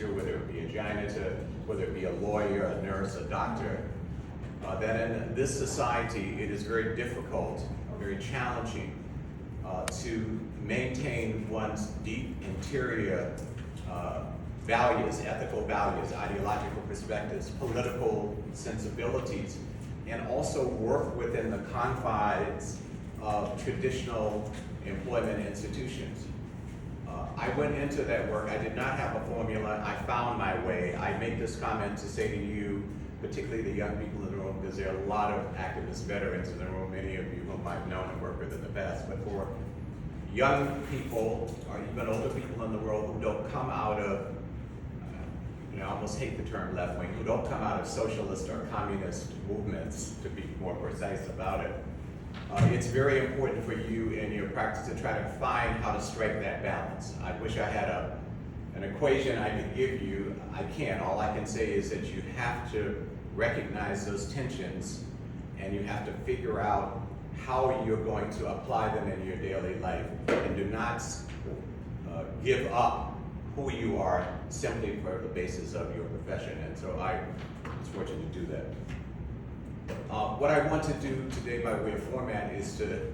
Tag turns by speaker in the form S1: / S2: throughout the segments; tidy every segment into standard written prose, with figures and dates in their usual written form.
S1: teacher, whether it be a janitor, whether it be a lawyer, a nurse, a doctor, that in this society it is very difficult, very challenging to maintain one's deep interior values, ethical values, ideological perspectives, political sensibilities, and also work within the confines of traditional employment institutions. I went into that work. I did not have a formula. I found my way. I make this comment to say to you, particularly the young people in the room, because there are a lot of activist veterans in the room, many of you whom I've known and worked with in the past, but for young people or even older people in the world who don't come out of, I almost hate the term left wing, who don't come out of socialist or communist movements, to be more precise about it, it's very important for you in your practice to try to find how to strike that balance. I wish I had an equation I could give you. I can't. All I can say is that you have to recognize those tensions and you have to figure out how you're going to apply them in your daily life, and do not give up who you are simply for the basis of your profession. And so I was fortunate to do that. What I want to do today by way of format is to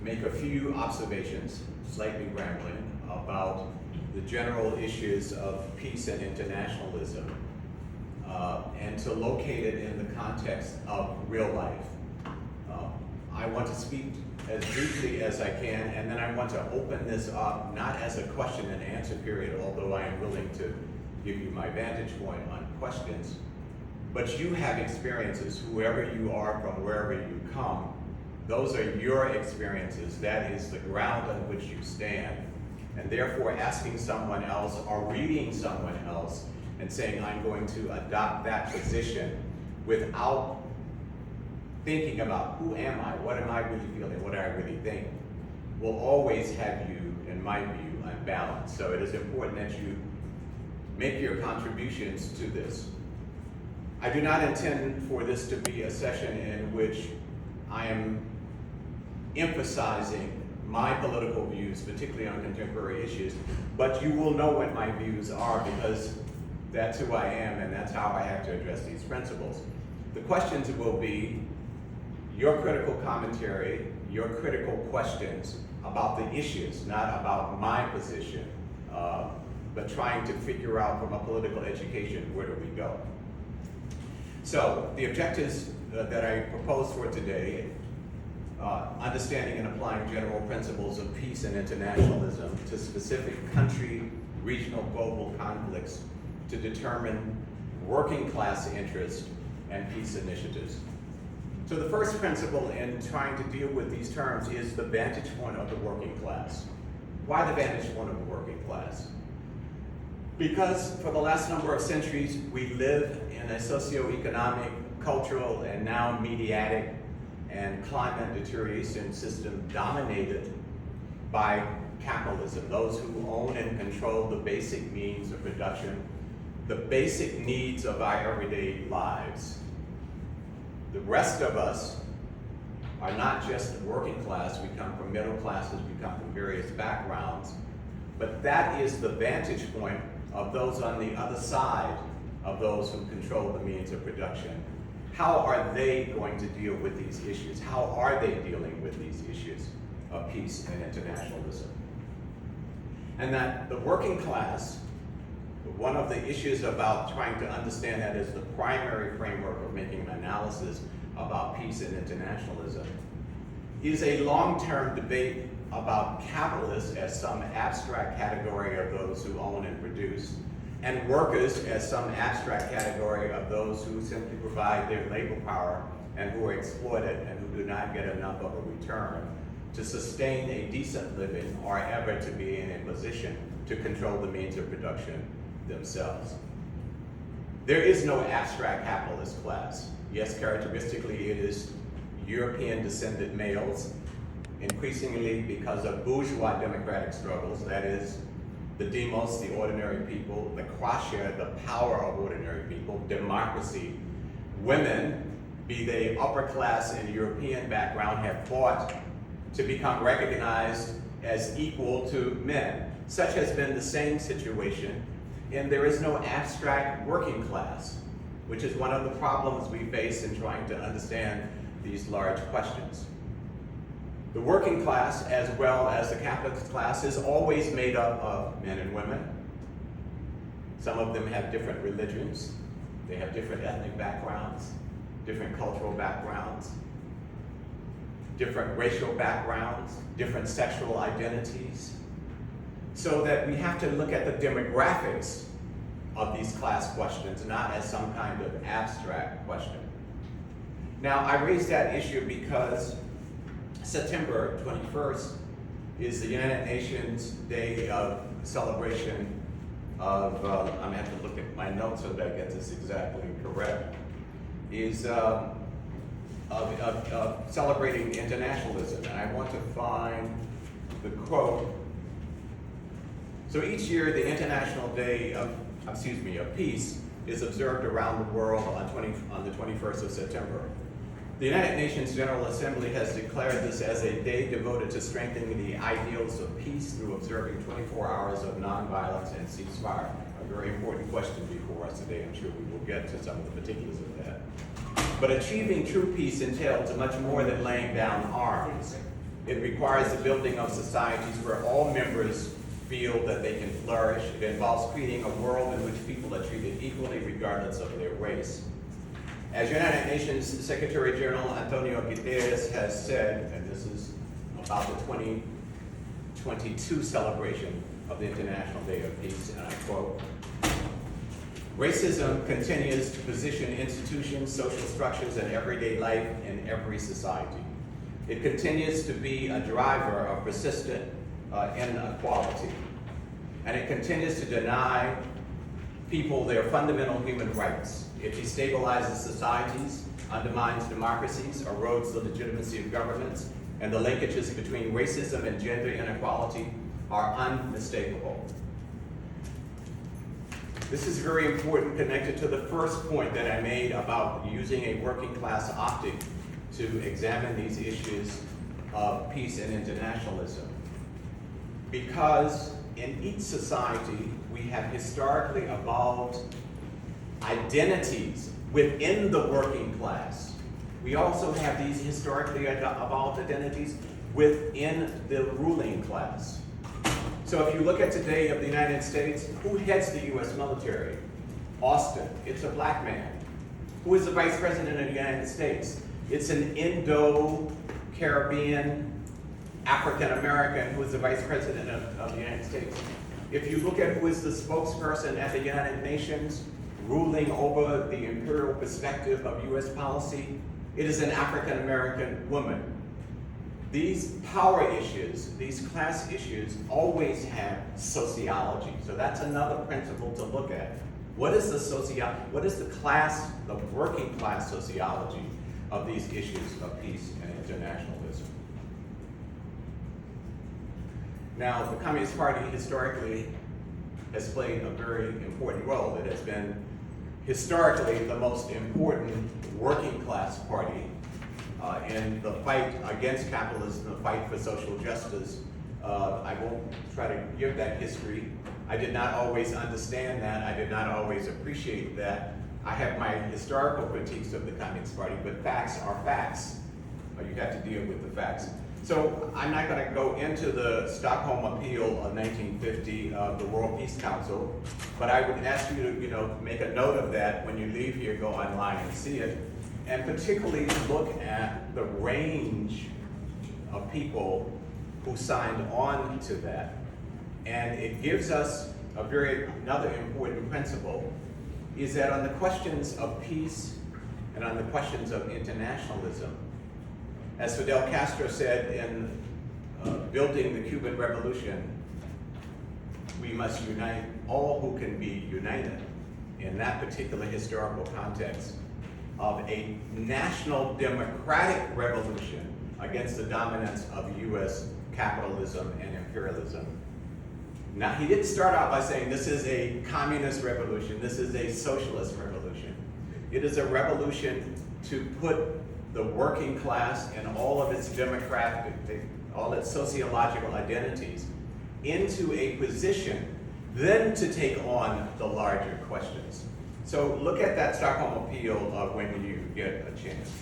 S1: make a few observations, slightly rambling, about the general issues of peace and internationalism, and to locate it in the context of real life. I want to speak as briefly as I can, and then I want to open this up not as a question and answer period, although I am willing to give you my vantage point on questions, but you have experiences, whoever you are from wherever you come. Those are your experiences. That is the ground on which you stand. And therefore asking someone else or reading someone else and saying, I'm going to adopt that position without thinking about who am I, what am I really feeling, what do I really think, will always have you, in my view, unbalanced. So it is important that you make your contributions to this. I do not intend for this to be a session in which I am emphasizing my political views, particularly on contemporary issues, but you will know what my views are because that's who I am and that's how I have to address these principles. The questions will be your critical commentary, your critical questions about the issues, not about my position, but trying to figure out from a political education, where do we go? So the objectives that I propose for today, understanding and applying general principles of peace and internationalism to specific country, regional, global conflicts to determine working class interest and peace initiatives. So the first principle in trying to deal with these terms is the vantage point of the working class. Why the vantage point of the working class? Because for the last number of centuries, we live in a socioeconomic, cultural, and now mediatic and climate deterioration system dominated by capitalism, those who own and control the basic means of production, the basic needs of our everyday lives. The rest of us are not just working class, we come from middle classes, we come from various backgrounds, but that is the vantage point of those on the other side of those who control the means of production. How are they going to deal with these issues? How are they dealing with these issues of peace and internationalism? And that the working class, one of the issues about trying to understand that is the primary framework of making an analysis about peace and internationalism, is a long-term debate about capitalists as some abstract category of those who own and produce, and workers as some abstract category of those who simply provide their labor power and who are exploited and who do not get enough of a return to sustain a decent living or ever to be in a position to control the means of production themselves. There is no abstract capitalist class. Yes, characteristically it is European descended males, increasingly because of bourgeois democratic struggles, that is, the demos, the ordinary people, the kratia, the power of ordinary people, democracy. Women, be they upper class and European background, have fought to become recognized as equal to men. Such has been the same situation and there is no abstract working class, which is one of the problems we face in trying to understand these large questions. The working class, as well as the capitalist class, is always made up of men and women. Some of them have different religions. They have different ethnic backgrounds, different cultural backgrounds, different racial backgrounds, different sexual identities. So that we have to look at the demographics of these class questions, not as some kind of abstract question. Now, I raise that issue because September 21st is the United Nations Day of celebration of, I'm gonna have to look at my notes so that I get this exactly correct, is of celebrating internationalism. And I want to find the quote. So each year, the International Day of Peace is observed around the world on the 21st of September. The United Nations General Assembly has declared this as a day devoted to strengthening the ideals of peace through observing 24 hours of nonviolence and ceasefire. A very important question before us today. I'm sure we will get to some of the particulars of that. But achieving true peace entails much more than laying down arms. It requires the building of societies where all members feel that they can flourish. It involves creating a world in which people are treated equally regardless of their race. As United Nations Secretary General Antonio Guterres has said, and this is about the 2022 celebration of the International Day of Peace, and I quote, "Racism continues to position institutions, social structures, and everyday life in every society. It continues to be a driver of persistent inequality, and it continues to deny people their fundamental human rights. It destabilizes societies, undermines democracies, erodes the legitimacy of governments, and the linkages between racism and gender inequality are unmistakable." This is very important, connected to the first point that I made about using a working class optic to examine these issues of peace and internationalism. Because in each society, we have historically evolved identities within the working class. We also have these historically evolved identities within the ruling class. So if you look at today of the United States, who heads the US military? Austin, it's a black man. Who is the Vice President of the United States? It's an Indo-Caribbean, African-American who is the Vice President of the United States. If you look at who is the spokesperson at the United Nations, ruling over the imperial perspective of US policy, it is an African-American woman. These power issues, these class issues, always have sociology. So that's another principle to look at. What is the working class sociology of these issues of peace and internationalism? Now, the Communist Party historically has played a very important role. It has been historically the most important working class party in the fight against capitalism, the fight for social justice. I won't try to give that history. I did not always understand that. I did not always appreciate that. I have my historical critiques of the Communist Party, but facts are facts. You have to deal with the facts. So I'm not going to go into the Stockholm Appeal of 1950 of the World Peace Council, but I would ask you to, make a note of that when you leave here, go online and see it, and particularly look at the range of people who signed on to that. And it gives us another important principle, is that on the questions of peace and on the questions of internationalism, as Fidel Castro said in building the Cuban Revolution, we must unite all who can be united in that particular historical context of a national democratic revolution against the dominance of US capitalism and imperialism. Now, he didn't start out by saying this is a communist revolution, this is a socialist revolution. It is a revolution to put the working class and all of its all its sociological identities into a position then to take on the larger questions. So look at that Stockholm Appeal when you get a chance.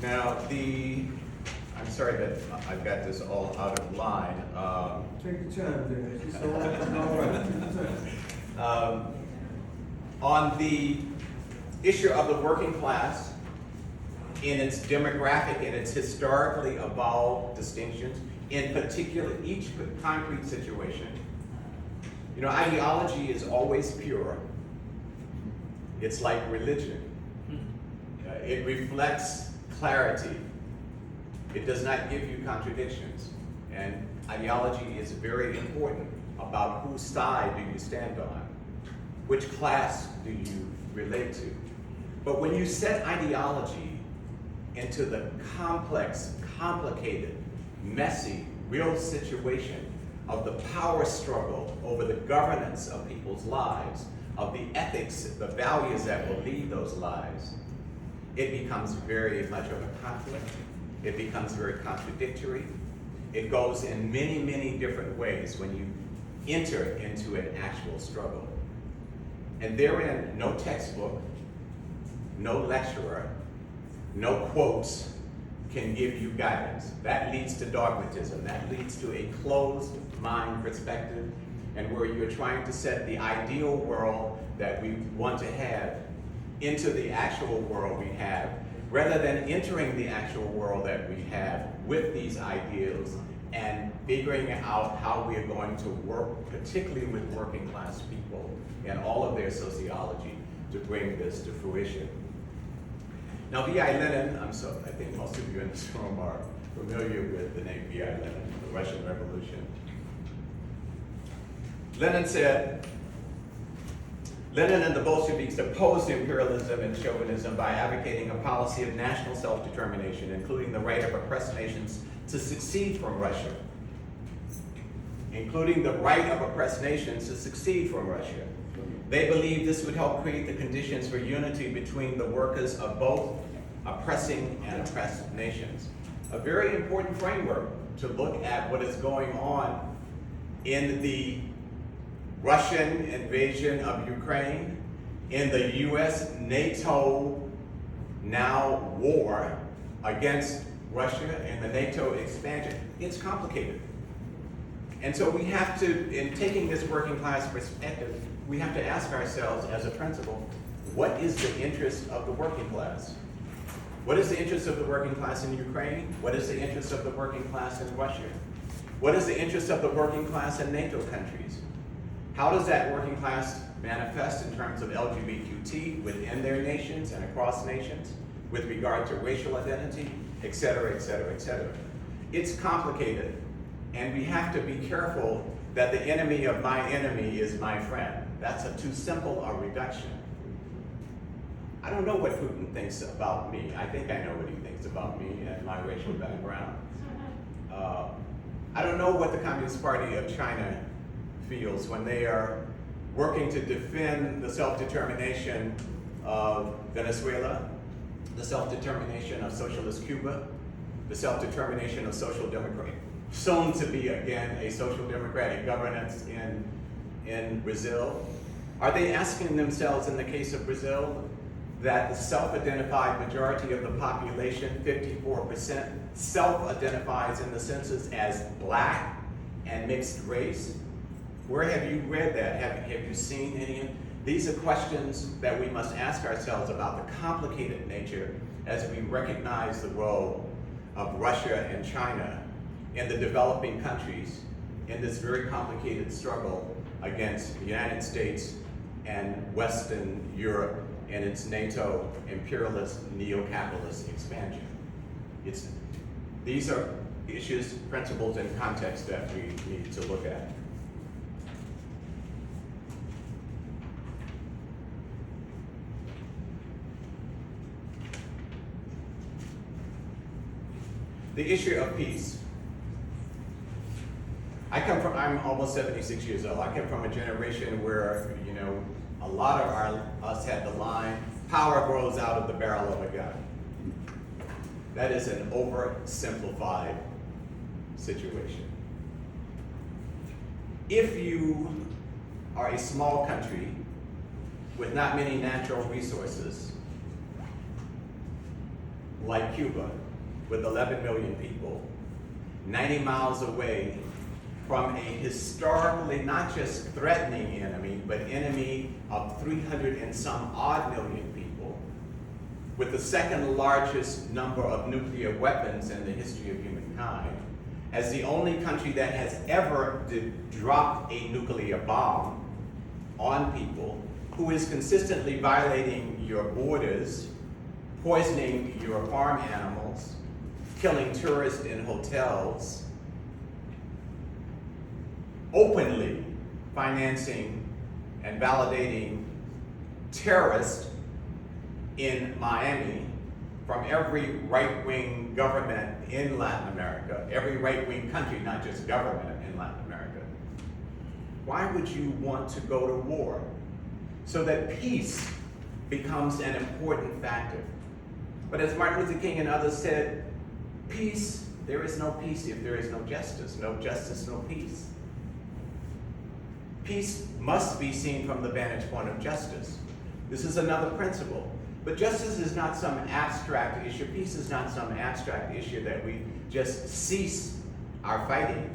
S1: Now, I'm sorry that I've got this all out of line.
S2: Take your time, Dennis. It's all right. Take your time.
S1: On the issue of the working class, in its demographic and its historically evolved distinctions, in particular each concrete situation, you know, ideology is always pure. It's like religion. It reflects clarity. It does not give you contradictions. And ideology is very important about whose side do you stand on, which class do you relate to. But when you set ideology into the complex, complicated, messy, real situation of the power struggle over the governance of people's lives, of the ethics, the values that will lead those lives, it becomes very much of a conflict. It becomes very contradictory. It goes in many, many different ways when you enter into an actual struggle. And therein, no textbook, no lecturer, no quotes can give you guidance. That leads to dogmatism. That leads to a closed mind perspective, and where you're trying to set the ideal world that we want to have into the actual world we have, rather than entering the actual world that we have with these ideals and figuring out how we are going to work, particularly with working class people and all of their sociology, to bring this to fruition. Now, V.I. Lenin, I think most of you in this room are familiar with the name V.I. Lenin, the Russian Revolution. Lenin said, Lenin and the Bolsheviks opposed imperialism and chauvinism by advocating a policy of national self-determination, including the right of oppressed nations to secede from Russia. Including the right of oppressed nations to secede from Russia. They believed this would help create the conditions for unity between the workers of both oppressing and oppressed nations. A very important framework to look at what is going on in the Russian invasion of Ukraine, in the US-NATO now war against Russia and the NATO expansion. It's complicated. And so we have to, in taking this working class perspective, we have to ask ourselves as a principle, what is the interest of the working class? What is the interest of the working class in Ukraine? What is the interest of the working class in Russia? What is the interest of the working class in NATO countries? How does that working class manifest in terms of LGBTQ within their nations and across nations with regard to racial identity, et cetera, et cetera, et cetera? It's complicated, and we have to be careful that the enemy of my enemy is my friend. That's too simple a reduction. I don't know what Putin thinks about me. I think I know what he thinks about me and my racial background. I don't know what the Communist Party of China feels when they are working to defend the self-determination of Venezuela, the self-determination of socialist Cuba, the self-determination of social democratic, soon to be again a social democratic governance in Brazil. Are they asking themselves in the case of Brazil that the self-identified majority of the population, 54%, self-identifies in the census as black and mixed race? Where have you read that? Have you seen any? These are questions that we must ask ourselves about the complicated nature as we recognize the role of Russia and China in the developing countries in this very complicated struggle against the United States and Western Europe and its NATO imperialist neo-capitalist expansion. These are issues, principles, and context that we need to look at. The issue of peace. I'm almost 76 years old. I come from a generation where, a lot of us had the line, power grows out of the barrel of a gun. That is an oversimplified situation. If you are a small country with not many natural resources, like Cuba, with 11 million people, 90 miles away from a historically not just threatening enemy, but enemy of 300 and some odd million people, with the second largest number of nuclear weapons in the history of humankind, as the only country that has ever dropped a nuclear bomb on people, who is consistently violating your borders, poisoning your farm animals, killing tourists in hotels, openly financing and validating terrorists in Miami from every right-wing government in Latin America, every right-wing country, not just government in Latin America. Why would you want to go to war? So that peace becomes an important factor. But as Martin Luther King and others said, peace, there is no peace if there is no justice. No justice, no peace. Peace must be seen from the vantage point of justice. This is another principle. But justice is not some abstract issue. Peace is not some abstract issue that we just cease our fighting.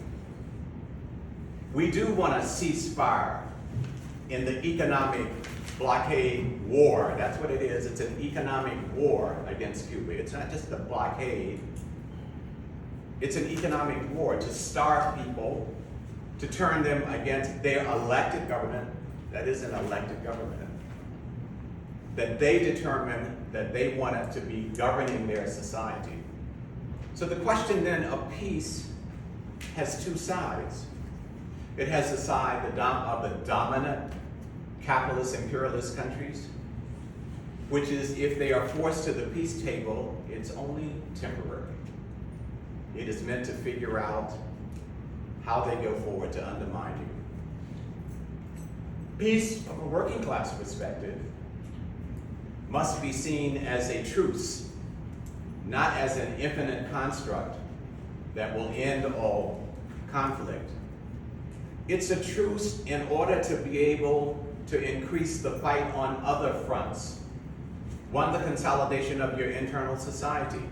S1: We do want to cease fire in the economic blockade war. That's what it is. It's an economic war against Cuba. It's not just a blockade. It's an economic war to starve people, to turn them against their elected government. That is an elected government. That they determine that they want it to be governing their society. So the question then of peace has two sides. It has the side of the dominant capitalist imperialist countries, which is if they are forced to the peace table, it's only temporary. It is meant to figure out how they go forward to undermine you. Peace, from a working class perspective, must be seen as a truce, not as an infinite construct that will end all conflict. It's a truce in order to be able to increase the fight on other fronts. One, the consolidation of your internal society.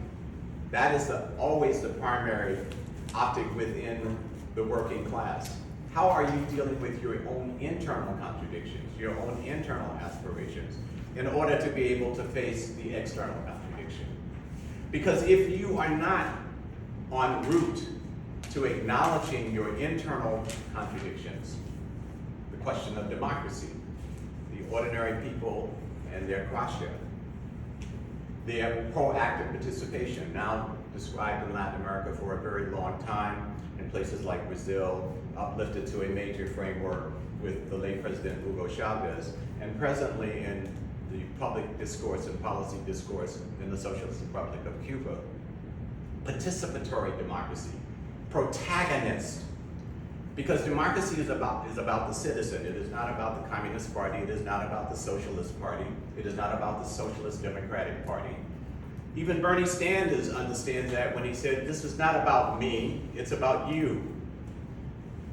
S1: That is always the primary optic within the working class. How are you dealing with your own internal contradictions, your own internal aspirations, in order to be able to face the external contradiction? Because if you are not en route to acknowledging your internal contradictions, the question of democracy, the ordinary people and their kwasha, their proactive participation, now described in Latin America for a very long time, in places like Brazil, uplifted to a major framework with the late President Hugo Chavez, and presently in the public discourse and policy discourse in the Socialist Republic of Cuba. Participatory democracy, protagonist, because democracy is about the citizen. It is not about the Communist Party, it is not about the Socialist Party, it is not about the Socialist Democratic Party. Even Bernie Sanders understands that when he said, this is not about me, it's about you.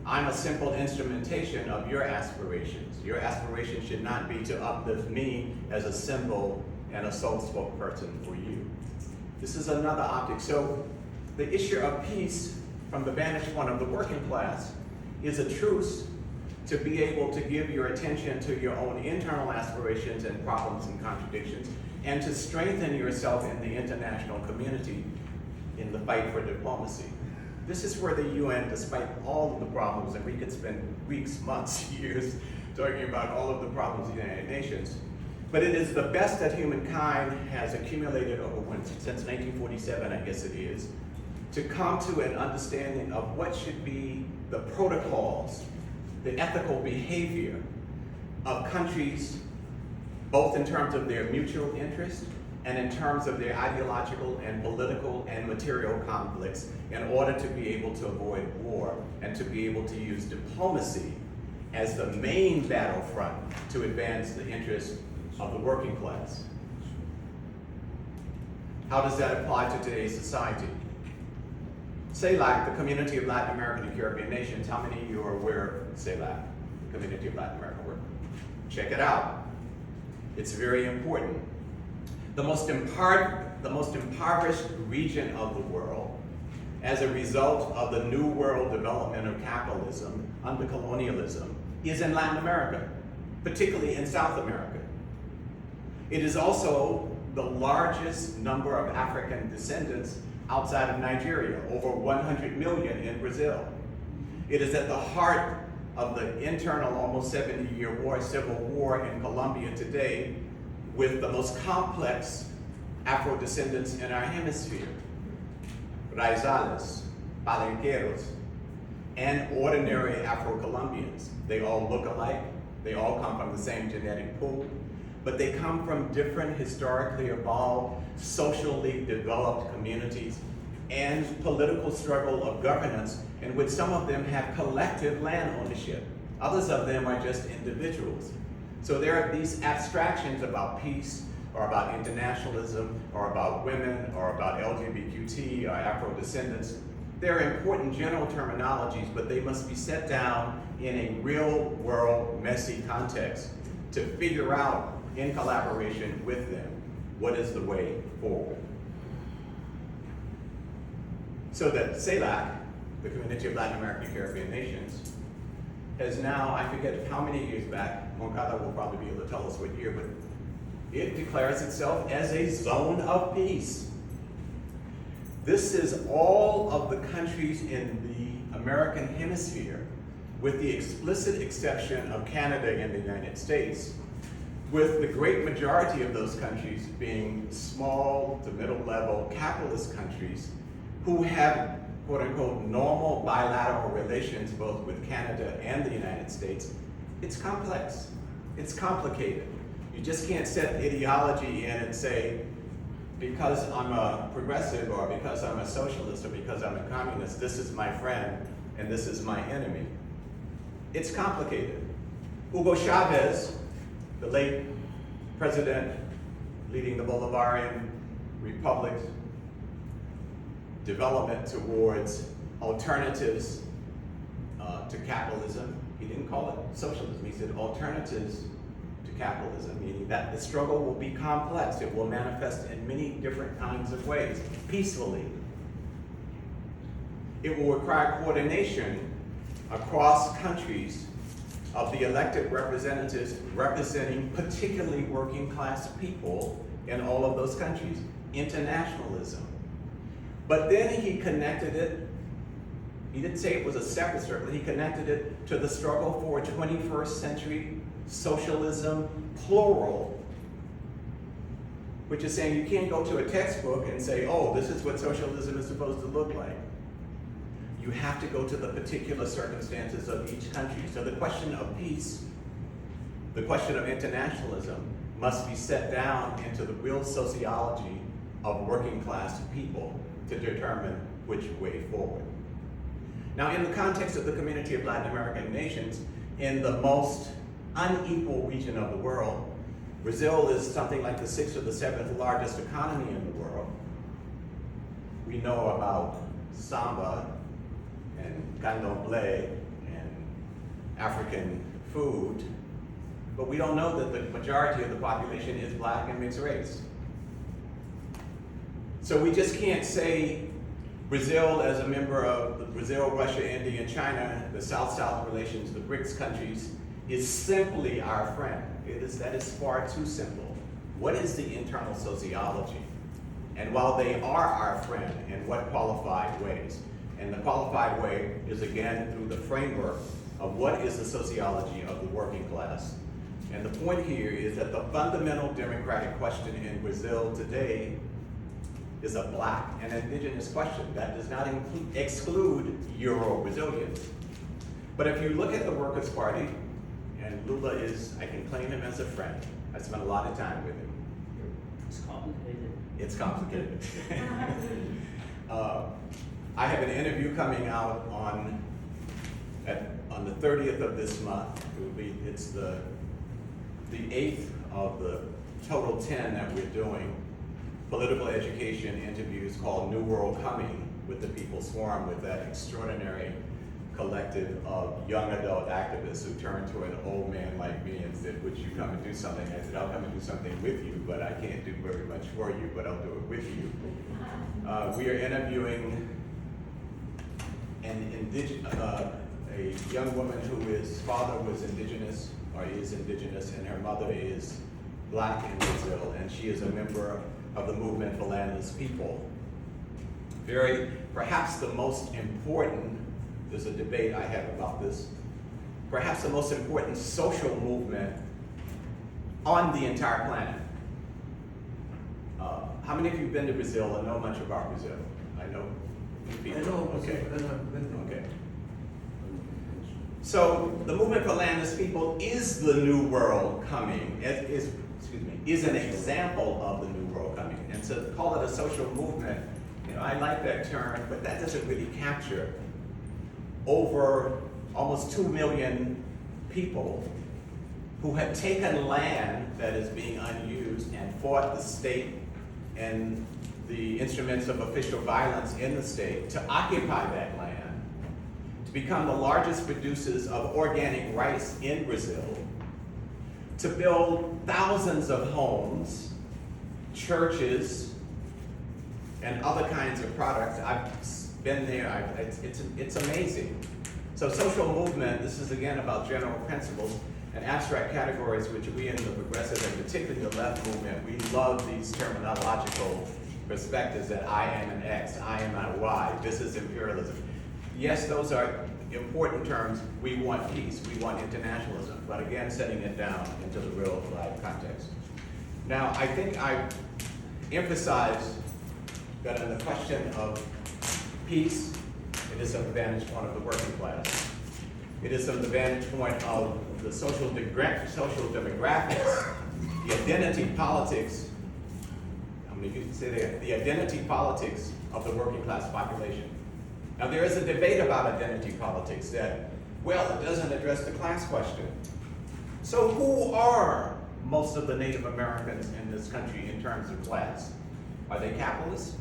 S1: I'm a simple instrumentation of your aspirations. Your aspirations should not be to uplift me as a symbol and a sole spokesperson for you. This is another optic. So the issue of peace from the vantage point of the working class is a truce to be able to give your attention to your own internal aspirations and problems and contradictions, and to strengthen yourself in the international community in the fight for diplomacy. This is where the UN, despite all of the problems, and we could spend weeks, months, years talking about all of the problems of the United Nations, but it is the best that humankind has accumulated since 1947, I guess it is, to come to an understanding of what should be the protocols, the ethical behavior of countries, both in terms of their mutual interest and in terms of their ideological and political and material conflicts, in order to be able to avoid war and to be able to use diplomacy as the main battlefront to advance the interests of the working class. How does that apply to today's society? CELAC, the Community of Latin American and Caribbean Nations, how many of you are aware of CELAC, the Community of Latin American Work? Check it out. It's very important. The most impoverished region of the world, as a result of the New World development of capitalism under colonialism, is in Latin America, particularly in South America. It is also the largest number of African descendants outside of Nigeria, over 100 million in Brazil. It is at the heart of the internal almost 70-year war, civil war in Colombia today, with the most complex Afro-descendants in our hemisphere. Raizales, Palenqueros, and ordinary Afro-Colombians. They all look alike, they all come from the same genetic pool, but they come from different historically evolved, socially developed communities and political struggle of governance in which some of them have collective land ownership. Others of them are just individuals. So there are these abstractions about peace, or about internationalism, or about women, or about LGBTQ or Afro-descendants. They're important general terminologies, but they must be set down in a real world, messy context to figure out, in collaboration with them, what is the way forward. So that CELAC, the Community of Latin American and Caribbean Nations, has now, I forget how many years back, Moncada will probably be able to tell us what year, but it declares itself as a zone of peace. This is all of the countries in the American hemisphere, with the explicit exception of Canada and the United States, with the great majority of those countries being small to middle level capitalist countries who have quote unquote normal bilateral relations both with Canada and the United States. It's complex, it's complicated. You just can't set ideology in and say, because I'm a progressive or because I'm a socialist or because I'm a communist, this is my friend and this is my enemy. It's complicated. Hugo Chavez, the late president leading the Bolivarian Republic, development towards alternatives to capitalism. He didn't call it socialism, he said alternatives to capitalism, meaning that the struggle will be complex. It will manifest in many different kinds of ways, peacefully. It will require coordination across countries of the elected representatives representing particularly working class people in all of those countries. Internationalism. But then he connected it, he didn't say it was a separate struggle, he connected it to the struggle for 21st century socialism, plural, which is saying you can't go to a textbook and say, oh, this is what socialism is supposed to look like. You have to go to the particular circumstances of each country. So the question of peace, the question of internationalism must be set down into the real sociology of working class people to determine which way forward. Now, in the context of the Community of Latin American Nations, in the most unequal region of the world, Brazil is something like the 6th or the 7th largest economy in the world. We know about samba and candomblé and African food, but we don't know that the majority of the population is Black and mixed race. So we just can't say Brazil, as a member of the Brazil, Russia, India, and China, the South-South relations, the BRICS countries, is simply our friend. That is far too simple. What is the internal sociology? And while they are our friend, in what qualified ways? And the qualified way is again through the framework of what is the sociology of the working class. And the point here is that the fundamental democratic question in Brazil today is a Black and indigenous question. That does not exclude Euro-Brazilians. But if you look at the Workers' Party, and Lula is, I can claim him as a friend. I spent a lot of time with him.
S3: It's complicated.
S1: It's complicated. I have an interview coming out on the 30th of this month. It's the 8th of the total 10 that we're doing. Political education interviews called New World Coming, with the people swarm with that extraordinary collective of young adult activists who turned to an old man like me and said, would you come and do something? I said, I'll come and do something with you, but I can't do very much for you, but I'll do it with you. We are interviewing a young woman whose father was indigenous, or is indigenous, and her mother is Black in Brazil, and she is a member of the Movement for Landless People. Perhaps the most important, there's a debate I have about this, perhaps the most important social movement on the entire planet. How many of you have been to Brazil and know much about Brazil? I know people.
S2: I know,
S1: Okay.
S2: okay.
S1: Okay. So the Movement for Landless People is the new world coming, is an example of the new world coming. And to call it a social movement, I like that term, but that doesn't really capture over almost 2 million people who have taken land that is being unused and fought the state and the instruments of official violence in the state to occupy that land, to become the largest producers of organic rice in Brazil, to build thousands of homes, churches, and other kinds of products. I've been there, it's amazing. So social movement, this is again about general principles and abstract categories which we in the progressive and particularly the left movement, we love these terminological perspectives that I am an X, I am a Y, this is imperialism. Yes, those are important terms. We want peace, we want internationalism, but again, setting it down into the real life context. Now, I think I emphasized that in the question of peace, it is from the vantage point of the working class. It is from the vantage point of the social demographics, the identity politics, how many of you can say that? The identity politics of the working class population. Now there is a debate about identity politics that, well, it doesn't address the class question. So who are most of the Native Americans in this country in terms of class? Are they capitalists?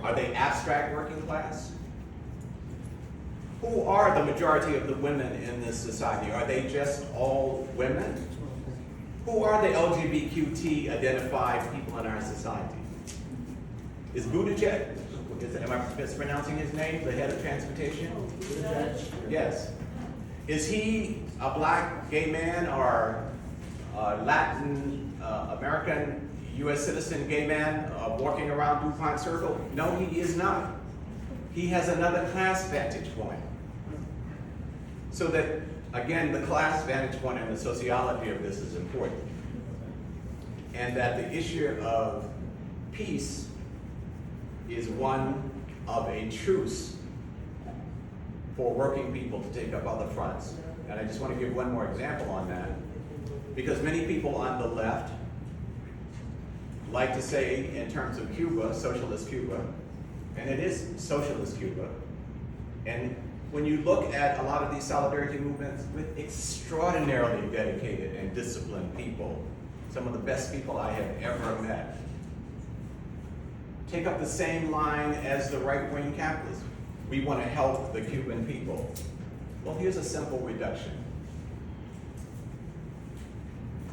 S1: Are they abstract working class? Who are the majority of the women in this society? Are they just all women? Who are the LGBTQ identified people in our society? Is Buttigieg, am I mispronouncing his name, the head of transportation? Yes. Is he a Black gay man or a Latin American U.S. citizen gay man walking around DuPont Circle? No, he is not. He has another class vantage point. So that, again, the class vantage point and the sociology of this is important. And that the issue of peace is one of a truce for working people to take up other fronts. And I just want to give one more example on that, because many people on the left like to say in terms of Cuba, socialist Cuba, and it is socialist Cuba. And when you look at a lot of these solidarity movements with extraordinarily dedicated and disciplined people, some of the best people I have ever met, take up the same line as the right-wing capitalists. We want to help the Cuban people. Well, here's a simple reduction.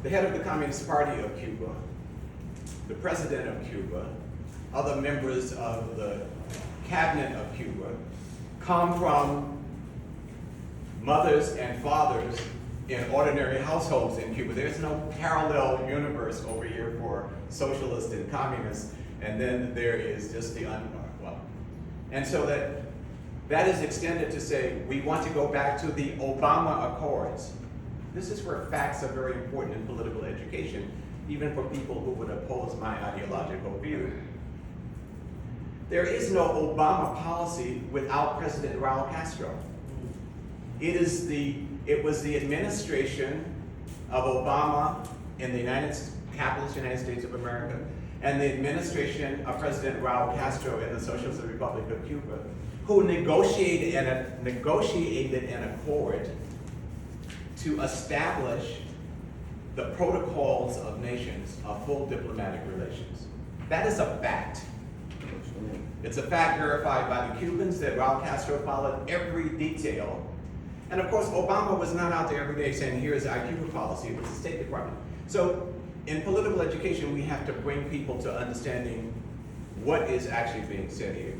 S1: The head of the Communist Party of Cuba, the president of Cuba, other members of the cabinet of Cuba come from mothers and fathers in ordinary households in Cuba. There's no parallel universe over here for socialists and communists, and then there is just the well. And so that is extended to say, we want to go back to the Obama Accords. This is where facts are very important in political education, even for people who would oppose my ideological view. There is no Obama policy without President Raul Castro. It was the administration of Obama in the capitalist United States of America, and the administration of President Raul Castro in the Socialist Republic of Cuba, who negotiated an accord to establish the protocols of nations of full diplomatic relations. That is a fact. It's a fact verified by the Cubans that Raul Castro followed every detail. And of course, Obama was not out there every day saying, here's our Cuba policy. It was the State Department. So in political education, we have to bring people to understanding what is actually being said here.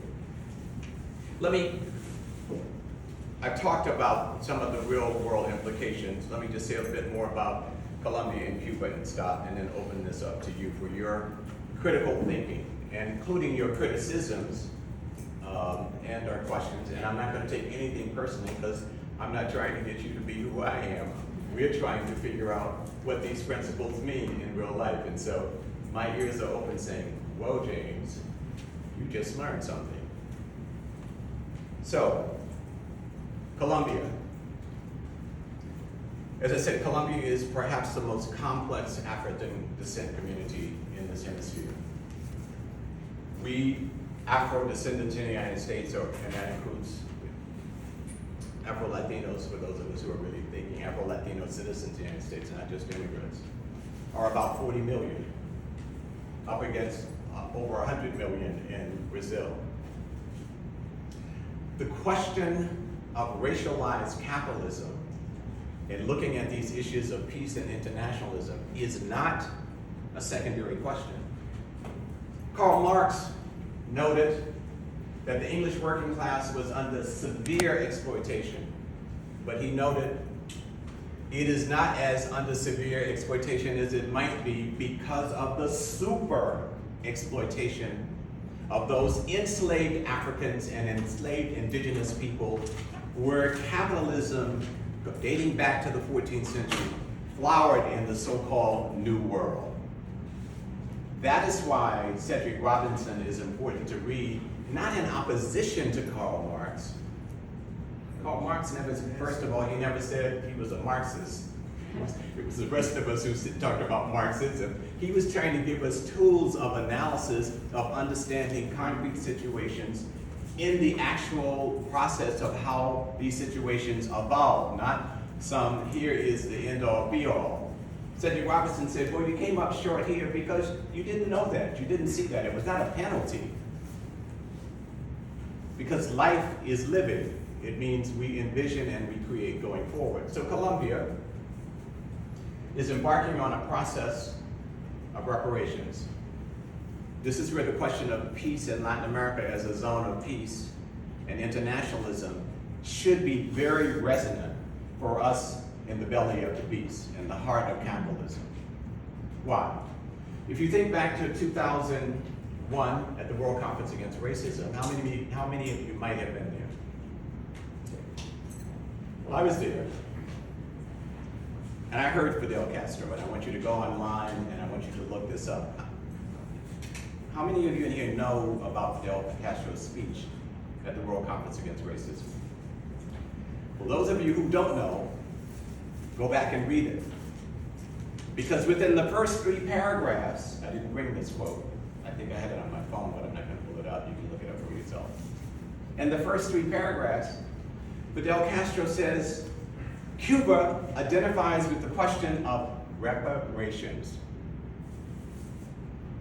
S1: I've talked about some of the real world implications. Let me just say a bit more about Colombia and Cuba and stop, and then open this up to you for your critical thinking, and including your criticisms and our questions. And I'm not going to take anything personally, because I'm not trying to get you to be who I am. We're trying to figure out what these principles mean in real life. And so my ears are open saying, whoa, James, you just learned something. So, Colombia. As I said, Colombia is perhaps the most complex African descent community in this hemisphere. We Afro-descendants in the United States, and that includes Afro-Latinos, for those of us who are really thinking Afro-Latino citizens in the United States, not just immigrants, are about 40 million, up against over 100 million in Brazil. The question of racialized capitalism and looking at these issues of peace and internationalism is not a secondary question. Karl Marx noted that the English working class was under severe exploitation, but he noted it is not as under severe exploitation as it might be because of the super exploitation of those enslaved Africans and enslaved indigenous people, where capitalism, dating back to the 14th century, flowered in the so-called New World. That is why Cedric Robinson is important to read, not in opposition to Karl Marx. Karl Marx never, first of all, he never said he was a Marxist. It was the rest of us who talked about Marxism. He was trying to give us tools of analysis, of understanding concrete situations in the actual process of how these situations evolve, not some here is the end all be all. Cedric Robinson said, well, you came up short here because you didn't know that, you didn't see that. It was not a penalty. Because life is living. It means we envision and we create going forward. So Colombia is embarking on a process of reparations. This is where the question of peace in Latin America as a zone of peace and internationalism should be very resonant for us in the belly of the beast, in the heart of capitalism. Why? If you think back to 2001 at the World Conference Against Racism, how many of you might have been there? Well, I was there. And I heard Fidel Castro, and I want you to go online and I want you to look this up. How many of you in here know about Fidel Castro's speech at the World Conference Against Racism? Well, those of you who don't know, go back and read it. Because within the first 3 paragraphs, I didn't bring this quote. I think I had it on my phone, but I'm not going to pull it out. You can look it up for yourself. In the first 3 paragraphs, Fidel Castro says, Cuba identifies with the question of reparations.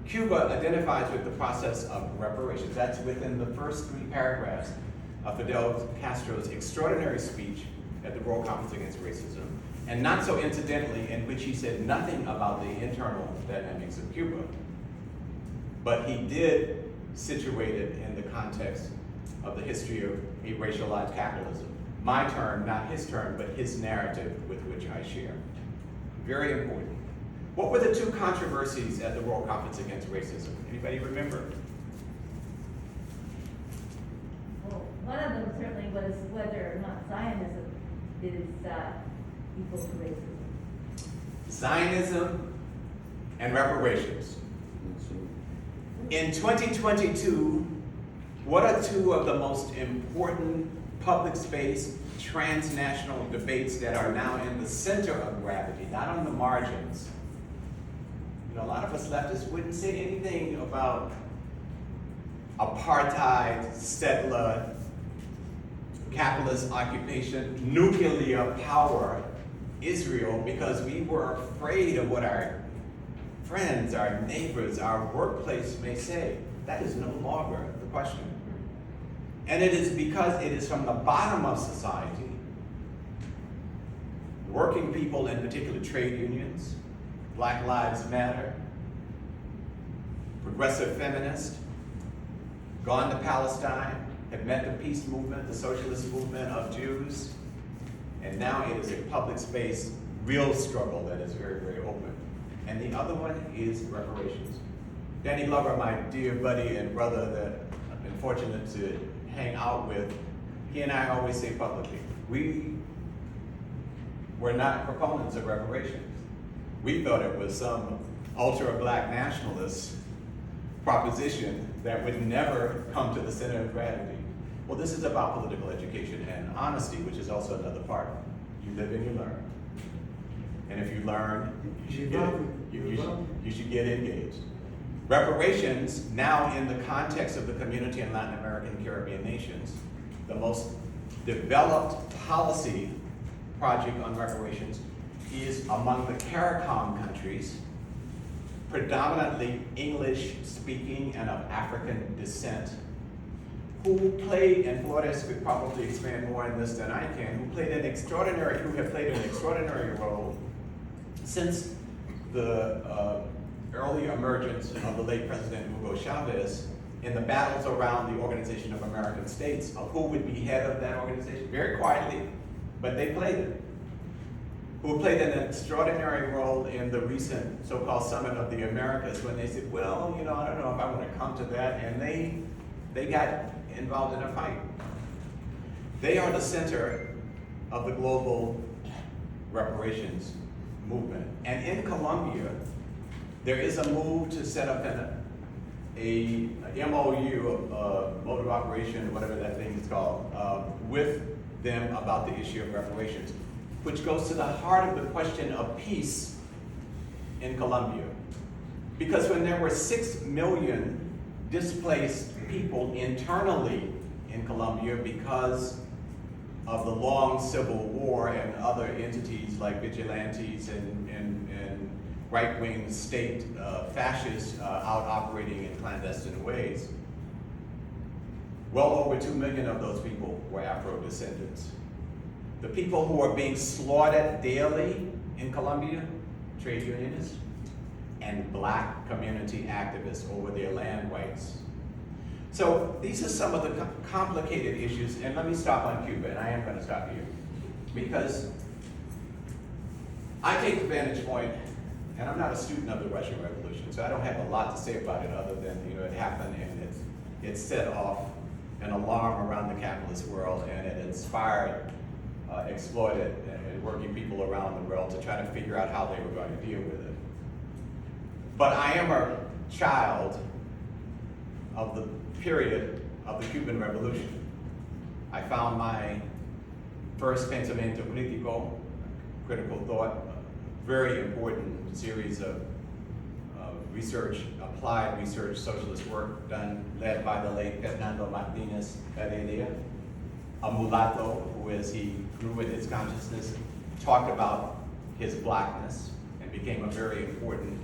S1: Cuba identifies with the process of reparations. That's within the first 3 paragraphs of Fidel Castro's extraordinary speech at the World Conference Against Racism, and not so incidentally, in which he said nothing about the internal dynamics of Cuba, but he did situate it in the context of the history of a racialized capitalism. My term, not his term, but his narrative with which I share. Very important. What were the 2 controversies at the World Conference Against Racism? Anybody remember?
S4: Well, one of them certainly was whether or not Zionism is equal to racism.
S1: Zionism and reparations. In 2022, what are 2 of the most important public space transnational debates that are now in the center of gravity, not on the margins? You know, a lot of us leftists wouldn't say anything about apartheid, settler, capitalist occupation, nuclear power, Israel, because we were afraid of what our friends, our neighbors, our workplace may say. That is no longer the question. And it is because it is from the bottom of society, working people, in particular trade unions, Black Lives Matter, progressive feminists, gone to Palestine, have met the peace movement, the socialist movement of Jews, and now it is a public space, real struggle that is very, very open. And the other one is reparations. Danny Glover, my dear buddy and brother that I've been fortunate to hang out with, he and I always say publicly, we were not proponents of reparations. We thought it was some ultra-black nationalist proposition that would never come to the center of gravity. Well, this is about political education and honesty, which is also another part. You live and you learn. And if you learn, you should get engaged. Reparations, now in the context of the community in Latin American and Caribbean nations, the most developed policy project on reparations is among the CARICOM countries, predominantly English-speaking and of African descent, who played, and Flores could probably expand more on this than I can, who have played an extraordinary role since the early emergence of the late President Hugo Chavez in the battles around the Organization of American States of who would be head of that organization, very quietly, but they played it. Who played an extraordinary role in the recent so-called Summit of the Americas when they said, well, I don't know if I want to come to that, and they got involved in a fight. They are the center of the global reparations movement. And in Colombia, there is a move to set up a MOU, mode of operation, whatever that thing is called, with them about the issue of reparations, which goes to the heart of the question of peace in Colombia. Because when there were 6 million displaced people internally in Colombia because of the long civil war and other entities like vigilantes and right-wing state fascists out operating in clandestine ways, well over 2 million of those people were Afro-descendants. The people who are being slaughtered daily in Colombia, trade unionists, and black community activists over their land rights. So these are some of the complicated issues, and let me stop on Cuba, and I am going to stop here, because I take the vantage point, and I'm not a student of the Russian Revolution, so I don't have a lot to say about it other than, it happened and it set off an alarm around the capitalist world, and it inspired exploited and working people around the world to try to figure out how they were going to deal with it. But I am a child of the period of the Cuban Revolution. I found my first Pensamiento Crítico, critical thought, very important series of research, applied research, socialist work led by the late Fernando Martinez Heredia, a mulatto who, as he grew with his consciousness, talked about his blackness and became a very important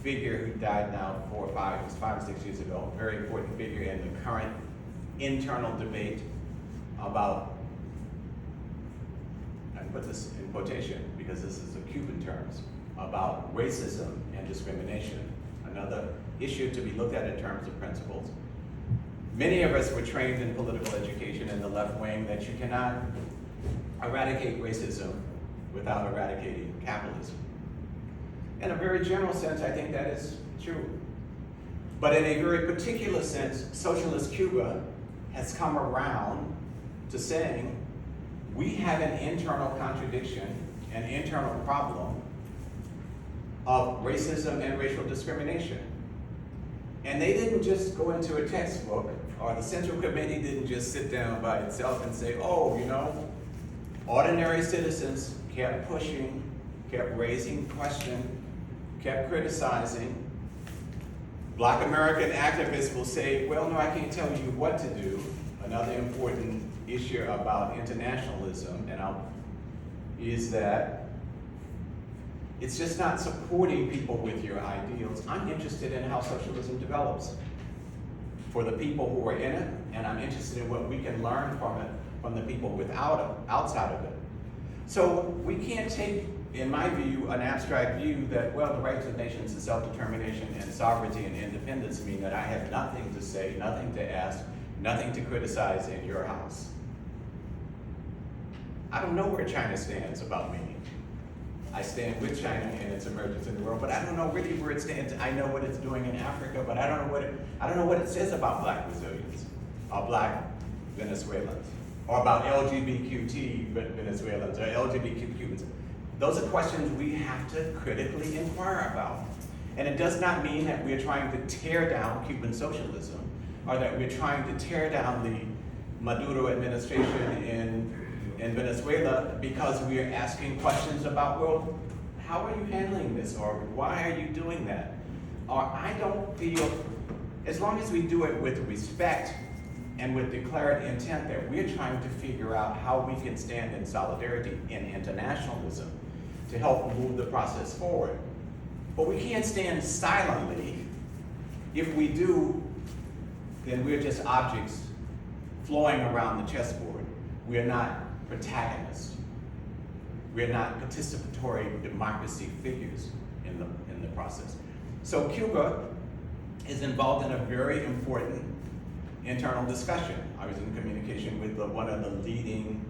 S1: figure who died now 5 or 6 years ago, a very important figure in the current internal debate about, I put this in quotation because this is a Cuban terms, about racism and discrimination, another issue to be looked at in terms of principles. Many of us were trained in political education in the left wing that you cannot eradicate racism without eradicating capitalism. In a very general sense, I think that is true. But in a very particular sense, socialist Cuba has come around to saying we have an internal contradiction, an internal problem of racism and racial discrimination. And they didn't just go into a textbook, or the Central Committee didn't just sit down by itself and say, oh, ordinary citizens kept pushing, kept raising questions, kept criticizing. Black American activists will say, well, no, I can't tell you what to do. Another important issue about internationalism is that it's just not supporting people with your ideals. I'm interested in how socialism develops. for the people who are in it, and I'm interested in what we can learn from it, from the people outside of it. So we can't take, in my view, an abstract view that, well, the rights of nations and self-determination and sovereignty and independence mean that I have nothing to say, nothing to ask, nothing to criticize in your house. I don't know where China stands about me. I stand with China in its emergence in the world, but I don't know really where it stands. I know what it's doing in Africa, but I don't know what it says about Black Brazilians or Black Venezuelans, or about LGBTQ Venezuelans or LGBTQ Cubans. Those are questions we have to critically inquire about. And it does not mean that we're trying to tear down Cuban socialism, or that we're trying to tear down the Maduro administration in Venezuela because we are asking questions about, well, how are you handling this? Or why are you doing that? Or I don't feel, as long as we do it with respect and with declared intent that we're trying to figure out how we can stand in solidarity and internationalism to help move the process forward. But we can't stand silently. If we do, then we're just objects flowing around the chessboard. We're not protagonists. We're not participatory democracy figures in the process. So Cuba is involved in a very important internal discussion. I was in communication with one of the leading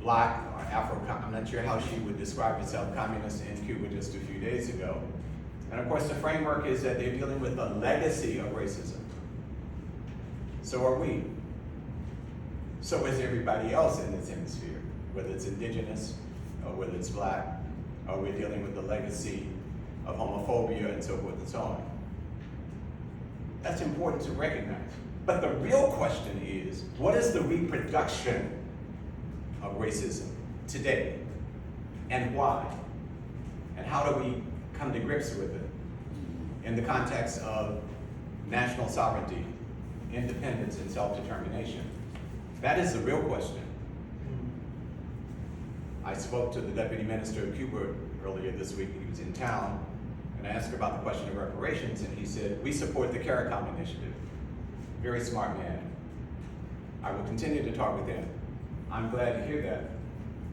S1: Black or I'm not sure how she would describe herself, communist in Cuba just a few days ago. And of course the framework is that they're dealing with the legacy of racism. So are we. So is everybody else in this hemisphere, whether it's indigenous or whether it's Black, or we're dealing with the legacy of homophobia and so forth and so on. That's important to recognize. But the real question is, what is the reproduction of racism today? And why? And how do we come to grips with it in the context of national sovereignty, independence, and self-determination? That is the real question. I spoke to the Deputy Minister of Cuba earlier this week. He was in town, and I asked her about the question of reparations, and he said, we support the CARICOM initiative. Very smart man. I will continue to talk with him. I'm glad to hear that.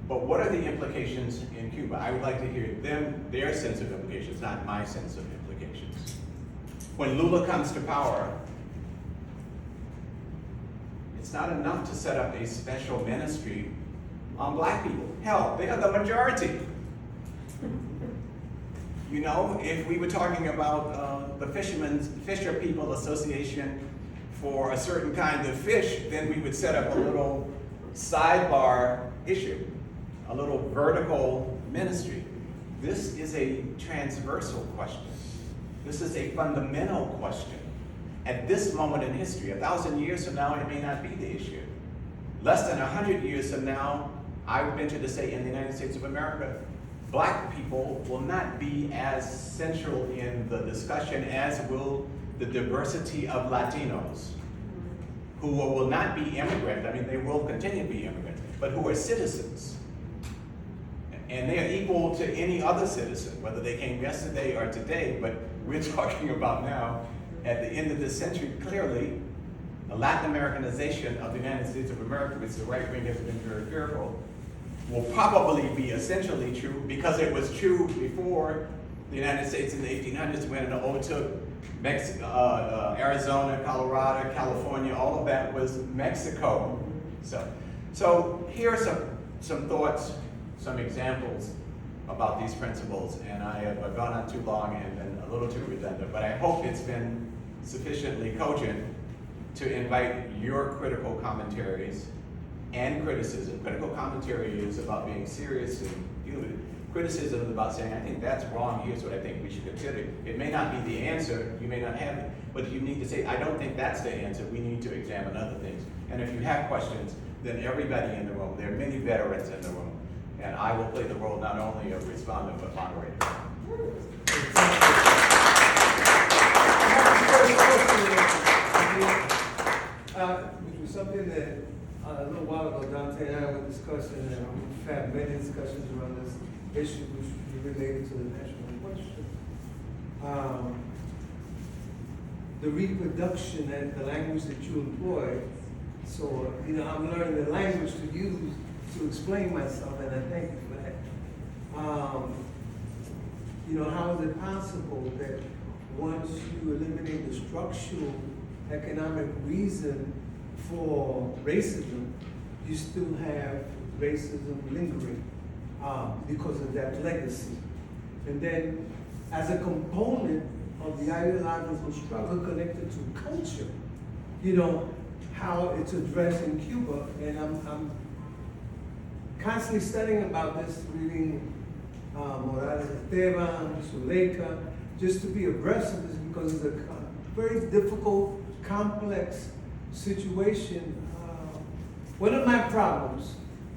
S1: But what are the implications in Cuba? I would like to hear their sense of implications, not my sense of implications. When Lula comes to power, it's not enough to set up a special ministry on Black people. Hell, they are the majority. You know, if we were talking about the Fisher People Association for a certain kind of fish, then we would set up a little sidebar issue, a little vertical ministry. This is a transversal question. This is a fundamental question. At this moment in history, 1,000 years from now, it may not be the issue. Less than 100 years from now, I would venture to say in the United States of America, Black people will not be as central in the discussion as will the diversity of Latinos, who will not be immigrants. I mean, they will continue to be immigrants, but who are citizens. And they are equal to any other citizen, whether they came yesterday or today, but we're talking about now, at the end of this century, clearly, the Latin Americanization of the United States of America, which the right wing has been very fearful, will probably be essentially true because it was true before the United States in the 1800s when it overtook Mexico, Arizona, Colorado, California, all of that was Mexico. So here are some thoughts, some examples about these principles, and I have gone on too long and been a little too redundant, but I hope it's been sufficiently cogent to invite your critical commentaries and criticism. Critical commentary is about being serious and human. Criticism is about saying, I think that's wrong, here's what I think we should consider. It may not be the answer, you may not have it, but you need to say, I don't think that's the answer, we need to examine other things. And if you have questions, then everybody in the room, there are many veterans in the room, and I will play the role not only of respondent, but moderator.
S2: Which was something that a little while ago Dante and I were discussing, and we've had many discussions around this issue, which is related to the national question. the reproduction and the language that you employ. So, I'm learning the language to use to explain myself, and I thank you for that. How is it possible that once you eliminate the structural economic reason for racism, you still have racism lingering because of that legacy? And then, as a component of the ideological struggle connected to culture, how it's addressed in Cuba, and I'm constantly studying about this, reading Morales Esteban, Zuleika, just to be abreast of this because it's a very difficult, complex situation. One of my problems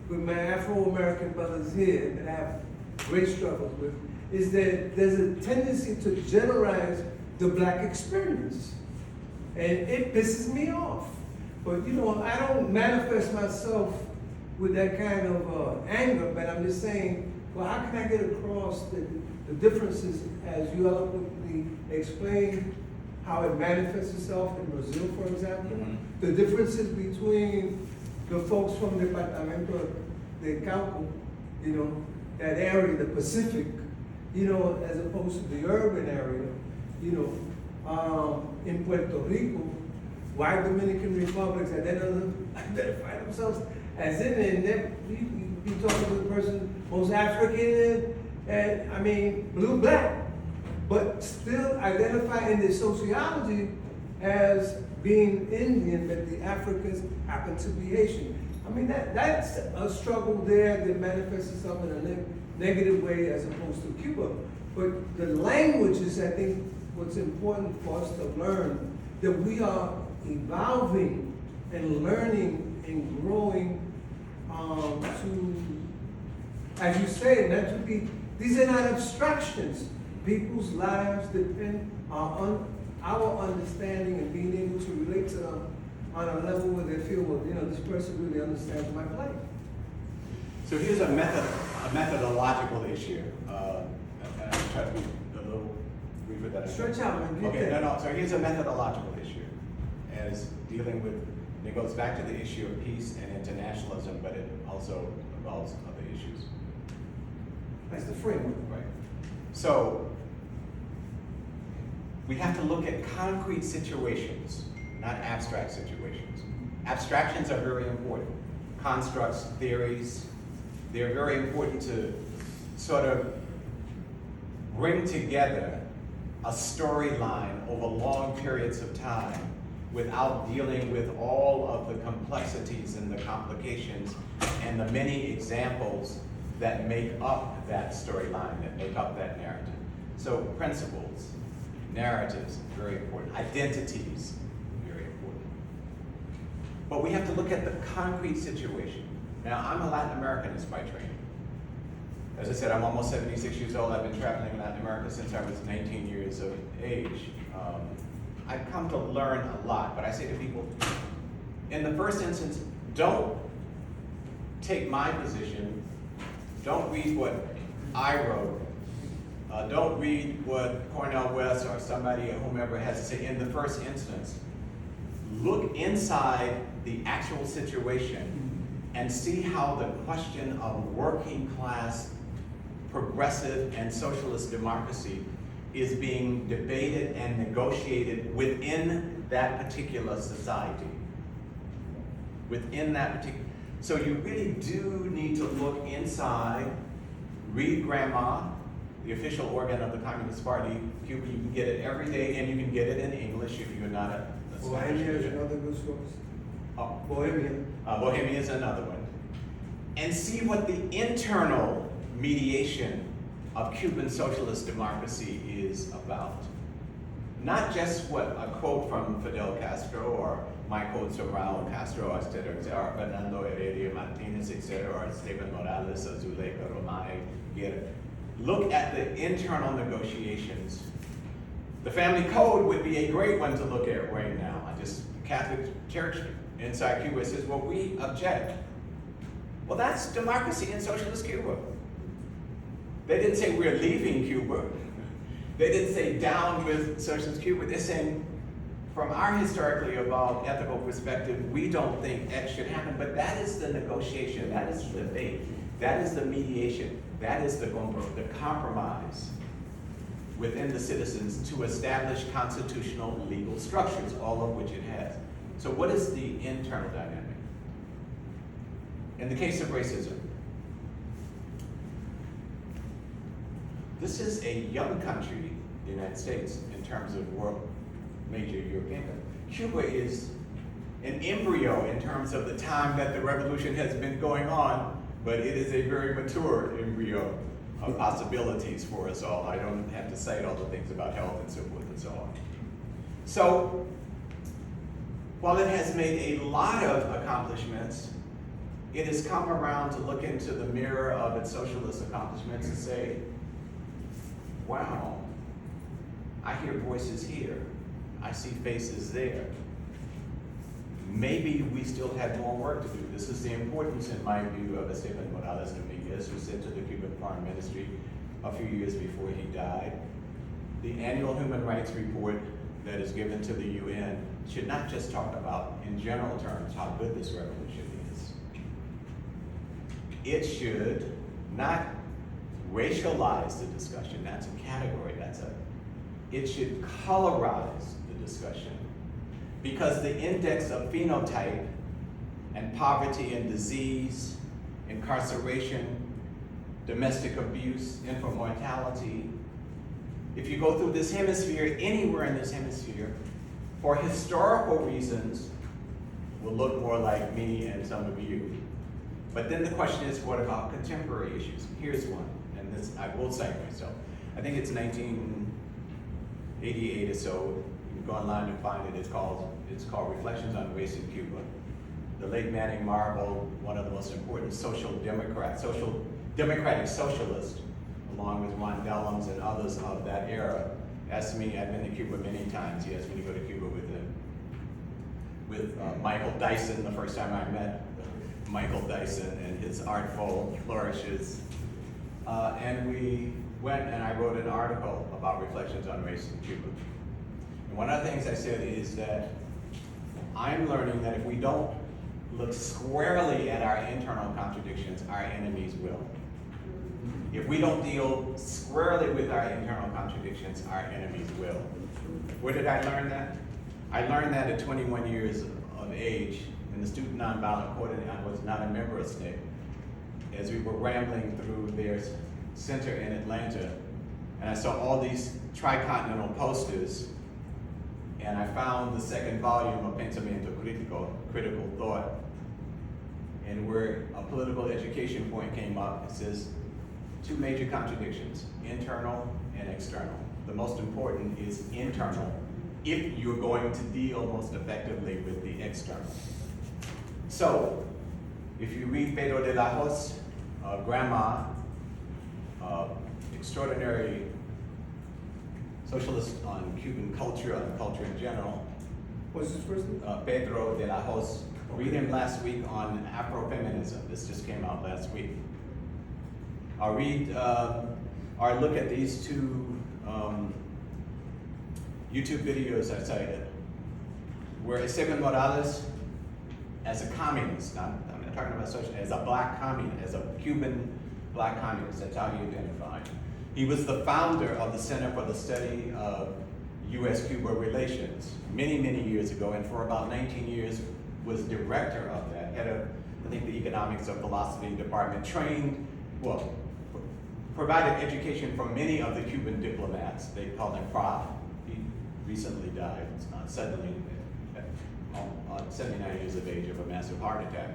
S2: with my Afro-American brothers here that I have great struggles with is that there's a tendency to generalize the black experience. And it pisses me off. But I don't manifest myself with that kind of anger, but I'm just saying, well, how can I get across the differences as you eloquently explained how it manifests itself in Brazil, for example?
S1: Mhm.
S2: The differences between the folks from the Departamento de Cauca, that area, the Pacific, as opposed to the urban area, in Puerto Rico, white Dominican republics identify themselves as Indian, and you be talking to the person most African and blue black, but still identify in their sociology as being Indian, but the Africans happen to be Haitian. That's a struggle there that manifests itself in a negative way as opposed to Cuba. But the language is, I think, what's important for us to learn, that we are evolving and learning and growing to, as you say, not to be, these are not abstractions. People's lives depend on our understanding and being able to relate to them on a level where they feel, well, this person really understands my plight.
S1: So here's a methodological issue. And I'll try to be a little briefer than I can.
S2: Stretch out, man.
S1: Okay, no. So here's a methodological issue as dealing with, and it goes back to the issue of peace and internationalism, but it also involves other issues.
S2: That's the framework.
S1: Right. So we have to look at concrete situations, not abstract situations. Abstractions are very important. Constructs, theories, they're very important to sort of bring together a storyline over long periods of time without dealing with all of the complexities and the complications and the many examples that make up that storyline, that make up that narrative. So principles, narratives, very important. Identities, very important. But we have to look at the concrete situation. Now, I'm a Latin Americanist by training. As I said, I'm almost 76 years old. I've been traveling in Latin America since I was 19 years of age. I've come to learn a lot, but I say to people, in the first instance, don't take my position, don't read what I wrote, don't read what Cornel West or somebody or whomever has to say in the first instance. Look inside the actual situation and see how the question of working class, progressive, and socialist democracy is being debated and negotiated within that particular society. Within that particular, so you really do need to look inside, read Grandma, the official organ of the Communist Party, Cuba. You can get it every day, and you can get it in English if you're not a Spanish
S2: Bohemia is
S1: speaker.
S2: another good source.
S1: Oh,
S2: Bohemia.
S1: Bohemia is another one. And see what the internal mediation of Cuban socialist democracy is about. Not just what a quote from Fidel Castro or my quotes from Raul Castro, or Fernando Heredia Martinez, etc., or Esteban Morales, or Zuleika Romay. Look at the internal negotiations. The family code would be a great one to look at right now. The Catholic Church inside Cuba says, well, we object. Well, that's democracy in socialist Cuba. They didn't say we're leaving Cuba. They didn't say down with socialist Cuba. They're saying from our historically evolved ethical perspective, we don't think X should happen, but that is the negotiation, that is the debate, that is the mediation, that is the compromise within the citizens to establish constitutional legal structures, all of which it has. So what is the internal dynamic? In the case of racism, this is a young country, the United States, in terms of world major European country. Cuba is an embryo in terms of the time that the revolution has been going on, but it is a very mature embryo of possibilities for us all. I don't have to cite all the things about health and so forth and so on. So, while it has made a lot of accomplishments, it has come around to look into the mirror of its socialist accomplishments and say, wow, I hear voices here. I see faces there. Maybe we still have more work to do. This is the importance, in my view, of Esteban Morales Dominguez, who said to the Cuban Foreign Ministry a few years before he died, the annual human rights report that is given to the UN should not just talk about, in general terms, how good this revolution is. It should not racialize the discussion. That's a category. It should colorize the discussion, because the index of phenotype and poverty and disease, incarceration, domestic abuse, infant mortality, if you go through this hemisphere, anywhere in this hemisphere, for historical reasons, will look more like me and some of you. But then the question is, what about contemporary issues? Here's one, and this, I will cite myself. I think it's 1988 or so. You can go online and find it. It's called Reflections on Race in Cuba. The late Manning Marvel, one of the most important democratic socialists, along with Juan Dellums and others of that era, asked me, I've been to Cuba many times, he asked me to go to Cuba with him. With Michael Dyson, the first time I met Michael Dyson and his artful flourishes. And we went and I wrote an article about Reflections on Race in Cuba. And one of the things I said is that I'm learning that if we don't look squarely at our internal contradictions, our enemies will. If we don't deal squarely with our internal contradictions, our enemies will. Where did I learn that? I learned that at 21 years of age in the Student Nonviolent Coordinator. I was not a member of SNCC. As we were rambling through their center in Atlanta, and I saw all these tricontinental posters, and I found the second volume of Pensamiento Crítico, Critical Thought, and where a political education point came up, it says, two major contradictions, internal and external. The most important is internal, if you're going to deal most effectively with the external. So, if you read Pedro de la Hoz, grandma, extraordinary socialist on Cuban culture, on culture in general.
S2: What's his first name?
S1: Pedro de la Hoz. Read him last week on Afrofeminism. This just came out last week. I'll read, or look at these two YouTube videos I cited, where Esteban Morales, as a communist, I'm not talking about social, as a black communist, as a Cuban black communist, that's how he identified. He was the founder of the Center for the Study of U.S.-Cuba Relations many, many years ago, and for about 19 years was director of that, head of, I think, the Economics of Philosophy Department, trained, well, provided education for many of the Cuban diplomats. They called him Prof. He recently died suddenly at 79 years of age of a massive heart attack.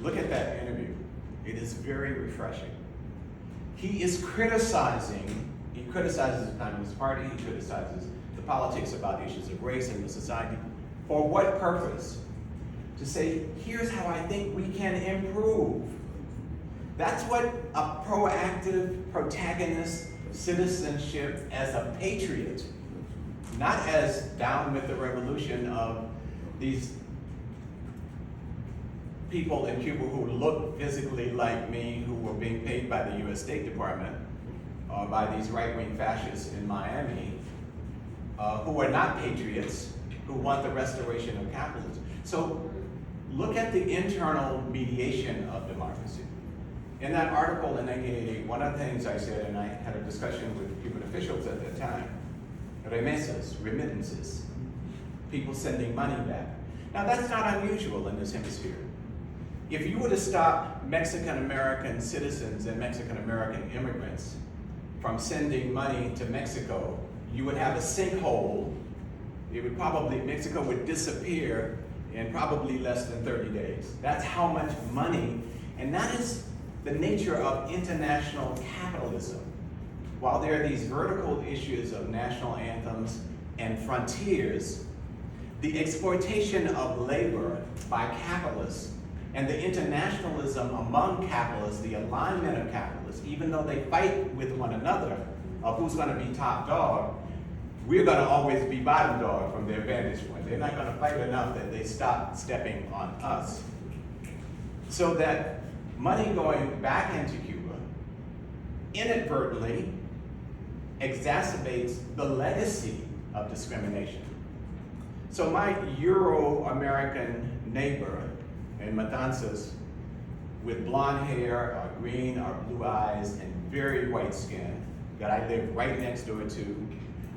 S1: Look at that interview. It is very refreshing. He is criticizing, he criticizes the Communist Party, he criticizes the politics about issues of race in the society. For what purpose? To say, here's how I think we can improve. That's what a proactive protagonist citizenship as a patriot, not as down with the revolution of these people in Cuba who look physically like me, who were being paid by the US State Department, or by these right-wing fascists in Miami, who are not patriots, who want the restoration of capitalism. So look at the internal mediation of democracy. In that article in 1988, one of the things I said, and I had a discussion with Cuban officials at that time, remesas, remittances, people sending money back. Now that's not unusual in this hemisphere. If you were to stop Mexican-American citizens and Mexican-American immigrants from sending money to Mexico, you would have a sinkhole. Mexico would disappear in probably less than 30 days. That's how much money, and that is the nature of international capitalism. While there are these vertical issues of national anthems and frontiers, the exploitation of labor by capitalists and the internationalism among capitalists, the alignment of capitalists, even though they fight with one another of who's going to be top dog, we're going to always be bottom dog from their vantage point. They're not going to fight enough that they stop stepping on us. So that money going back into Cuba inadvertently exacerbates the legacy of discrimination. So my Euro-American neighbor in Matanzas with blonde hair, or green or blue eyes, and very white skin that I live right next door to,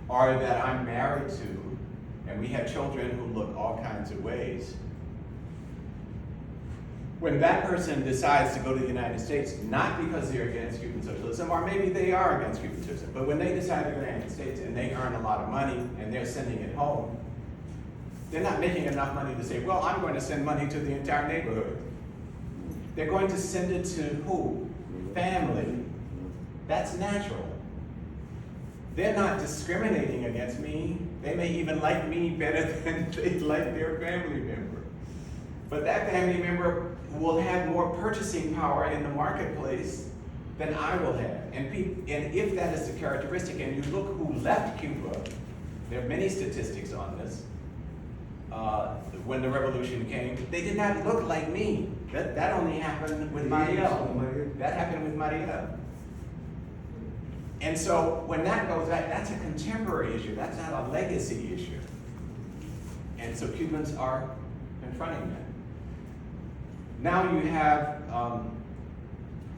S1: or that I'm married to, and we have children who look all kinds of ways. When that person decides to go to the United States, not because they're against Cuban socialism, or maybe they are against Cuban socialism, but when they decide to go to the United States and they earn a lot of money and they're sending it home, they're not making enough money to say, well, I'm going to send money to the entire neighborhood. They're going to send it to who? Family. That's natural. They're not discriminating against me. They may even like me better than they like their family member. But that family member will have more purchasing power in the marketplace than I will have. And if that is the characteristic, and you look who left Cuba, there are many statistics on this. When the revolution came, they did not look like me. That only happened with Mariel. That happened with Mariel. And so when that goes back, that's a contemporary issue. That's not a legacy issue. And so Cubans are confronting that. Now you have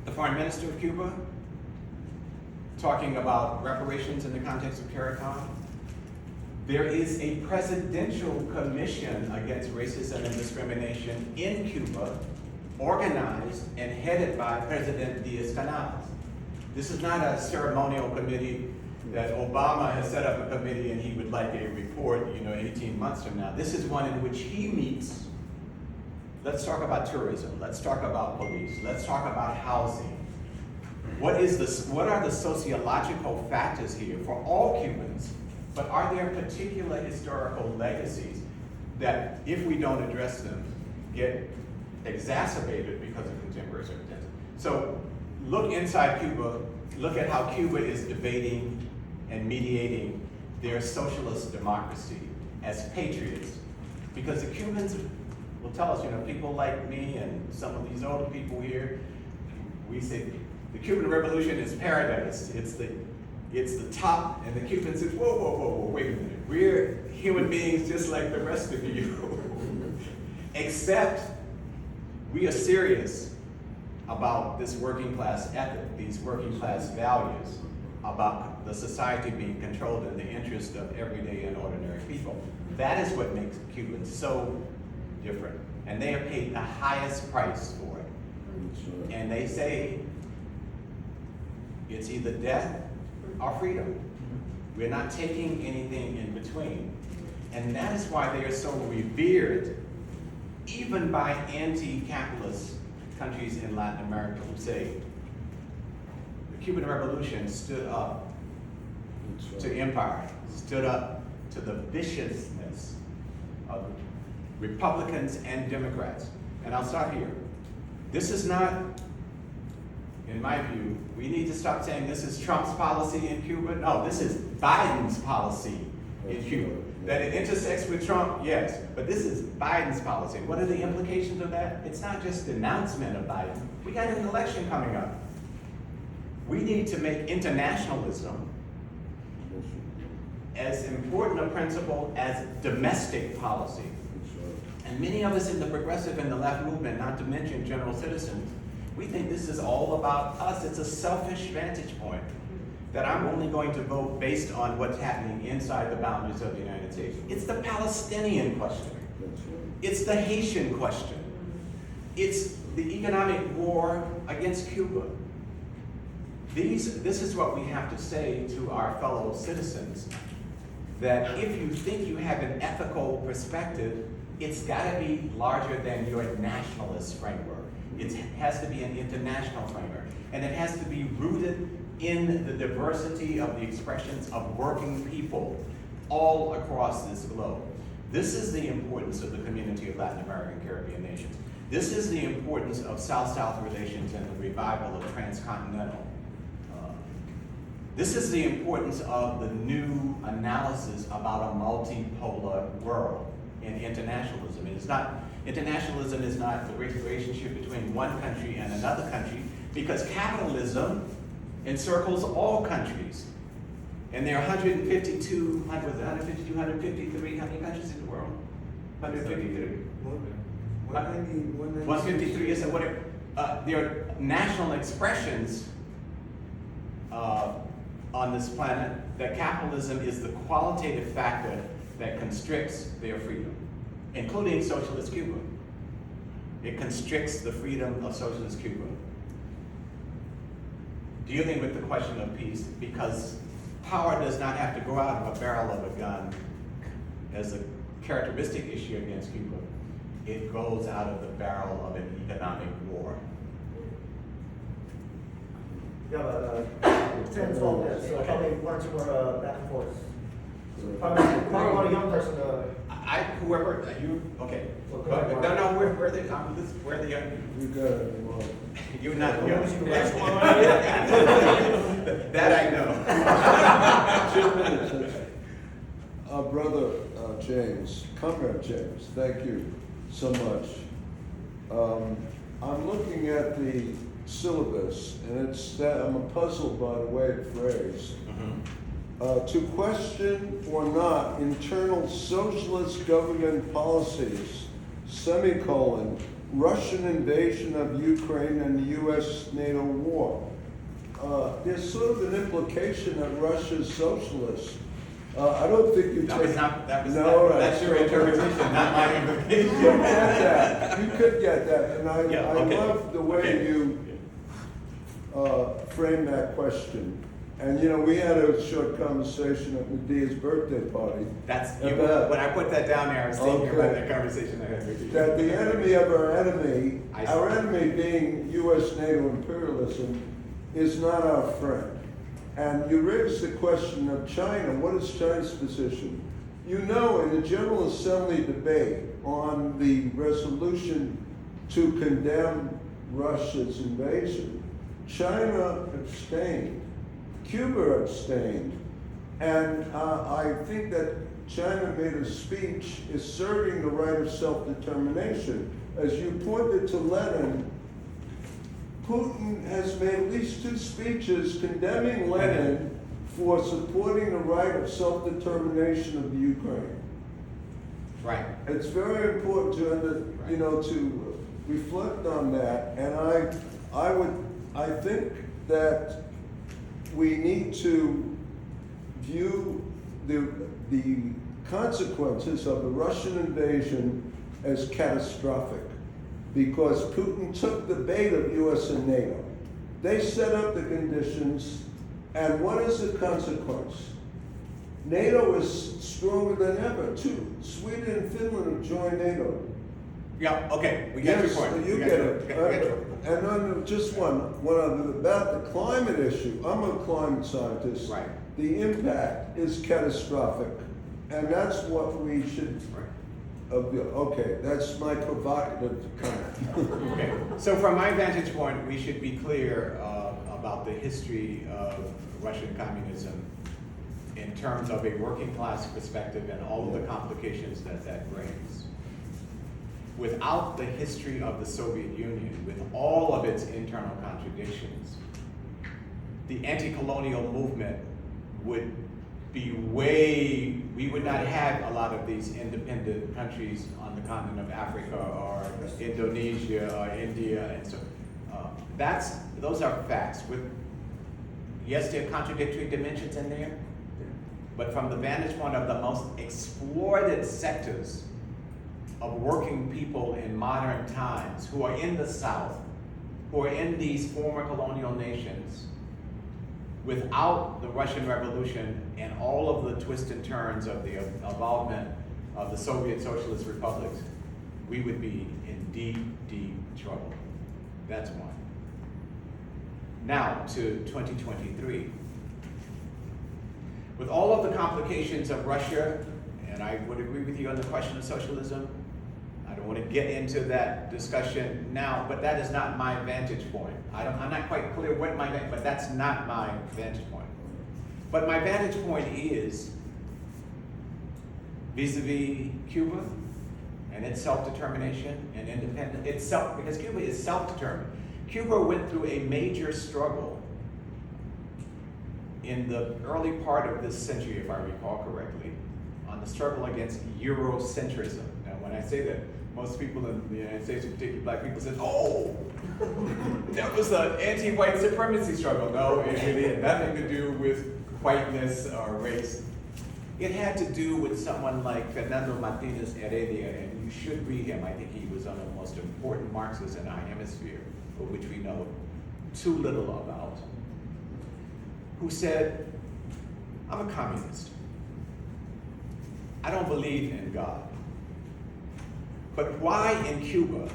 S1: the foreign minister of Cuba talking about reparations in the context of CARICOM. There is a presidential commission against racism and discrimination in Cuba, organized and headed by President Diaz-Canel. This is not a ceremonial committee that Obama has set up a committee and he would like a report, 18 months from now. This is one in which he meets. Let's talk about tourism. Let's talk about police. Let's talk about housing. What are the sociological factors here for all Cubans? But are there particular historical legacies that, if we don't address them, get exacerbated because of contemporary circumstances? So look inside Cuba, look at how Cuba is debating and mediating their socialist democracy as patriots. Because the Cubans will tell us, people like me and some of these older people here, we say the Cuban Revolution is paradise. It's the top, and the Cubans says, whoa, wait a minute. We're human beings just like the rest of you. Except we are serious about this working class ethic, these working class values, about the society being controlled in the interest of everyday and ordinary people. That is what makes Cubans so different. And they have paid the highest price for it. And they say it's either death or freedom. We're not taking anything in between. And that is why they are so revered, even by anti-capitalist countries in Latin America who say the Cuban Revolution stood up to empire, stood up to the viciousness of Republicans and Democrats. And I'll start here. This is not, in my view, we need to stop saying this is Trump's policy in Cuba. No, this is Biden's policy in Cuba. That it intersects with Trump, yes, but this is Biden's policy. What are the implications of that? It's not just denouncement of Biden. We got an election coming up. We need to make internationalism as important a principle as domestic policy. And many of us in the progressive and the left movement, not to mention general citizens, we think this is all about us. It's a selfish vantage point that I'm only going to vote based on what's happening inside the boundaries of the United States. It's the Palestinian question. It's the Haitian question. It's the economic war against Cuba. This is what we have to say to our fellow citizens, that if you think you have an ethical perspective, it's got to be larger than your nationalist framework. It has to be an international framework, and it has to be rooted in the diversity of the expressions of working people all across this globe. This is the importance of the community of Latin American Caribbean nations. This is the importance of South-South relations and the revival of transcontinental. This is the importance of the new analysis about a multipolar world in internationalism. Internationalism is not the relationship between one country and another country, because capitalism encircles all countries. And there are 152, 153, how many countries in the world? 153. 153 is whatever. There are national expressions on this planet that capitalism is the qualitative factor that constricts their freedom, including socialist Cuba. It constricts the freedom of socialist Cuba. Dealing with the question of peace, because power does not have to go out of a barrel of a gun as a characteristic issue against Cuba. It goes out of the barrel of an economic war.
S5: Yeah, but 10, 12 minutes, so probably one or two more back and forth. Probably want a young person to.
S1: Whoever, you, okay.
S5: Well, go ahead, Mark.
S1: No, we're the young.
S6: You got it, Mark.
S1: You're not
S5: Well,
S1: young.
S5: who's your next one right here?
S1: That I know.
S6: 2 minutes. Brother James, Comrade James, thank you so much. I'm looking at the syllabus, and it's that I'm puzzled by the way it's phrased. To question or not internal socialist government policies, semicolon, Russian invasion of Ukraine and the US-NATO war. There's sort of an implication that Russia's socialist. I don't think you
S1: That was not,
S6: that's
S1: that's your interpretation, not my implication.
S6: You could get that. You could get that, and I
S1: okay.
S6: love the way
S1: Okay.
S6: you frame that question. And you know, we had a short conversation at Medea's birthday party.
S1: When I put that down there, I was thinking about
S6: Okay.
S1: that conversation I had with you.
S6: That the enemy of our enemy,
S1: I see.
S6: our enemy being U.S. NATO imperialism, is not our friend. And you raised the question of China. What is China's position? You know, in the General Assembly debate on the resolution to condemn Russia's invasion, China abstained, Cuba abstained, and I think that China made a speech asserting the right of self-determination. As you pointed to Lenin, Putin has made at least 2 speeches condemning Lenin for supporting the right of self-determination of the Ukraine.
S1: Right.
S6: It's very important to to reflect on that, and I think that we need to view the consequences of the Russian invasion as catastrophic, because Putin took the bait of US and NATO. They set up the conditions, and what is the consequence? NATO is stronger than ever, too. Sweden and Finland have joined NATO.
S1: Yeah, okay, we get your point.
S6: You
S1: We
S6: get
S1: got
S6: it.
S1: your-
S6: And then just one other, about the climate issue. I'm a climate scientist.
S1: Right.
S6: The impact is catastrophic, and that's what we should, okay, that's my provocative comment.
S1: Okay, so from my vantage point, we should be clear about the history of Russian communism in terms of a working class perspective and all of the complications that brings. Without the history of the Soviet Union, with all of its internal contradictions, the anti-colonial movement would we would not have a lot of these independent countries on the continent of Africa or Indonesia or India and so, those are facts. Yes, there are contradictory dimensions in there, but from the vantage point of the most exploited sectors of working people in modern times who are in the South, who are in these former colonial nations, without the Russian Revolution and all of the twists and turns of the involvement of the Soviet Socialist republics, we would be in deep, deep trouble. That's one. Now to 2023. With all of the complications of Russia, and I would agree with you on the question of socialism, I don't want to get into that discussion now, but that is not my vantage point. I'm not quite clear what but that's not my vantage point. But my vantage point is vis-a-vis Cuba and its self-determination and independence itself, because Cuba is self-determined. Cuba went through a major struggle in the early part of this century, if I recall correctly, on the struggle against Eurocentrism. Now, when I say that, most people in the United States, particularly black people, said, oh, that was an anti-white supremacy struggle. No, it really had nothing to do with whiteness or race. It had to do with someone like Fernando Martinez Heredia, and you should read him. I think he was one of the most important Marxists in our hemisphere, for which we know too little about, who said, I'm a communist. I don't believe in God. But why in Cuba,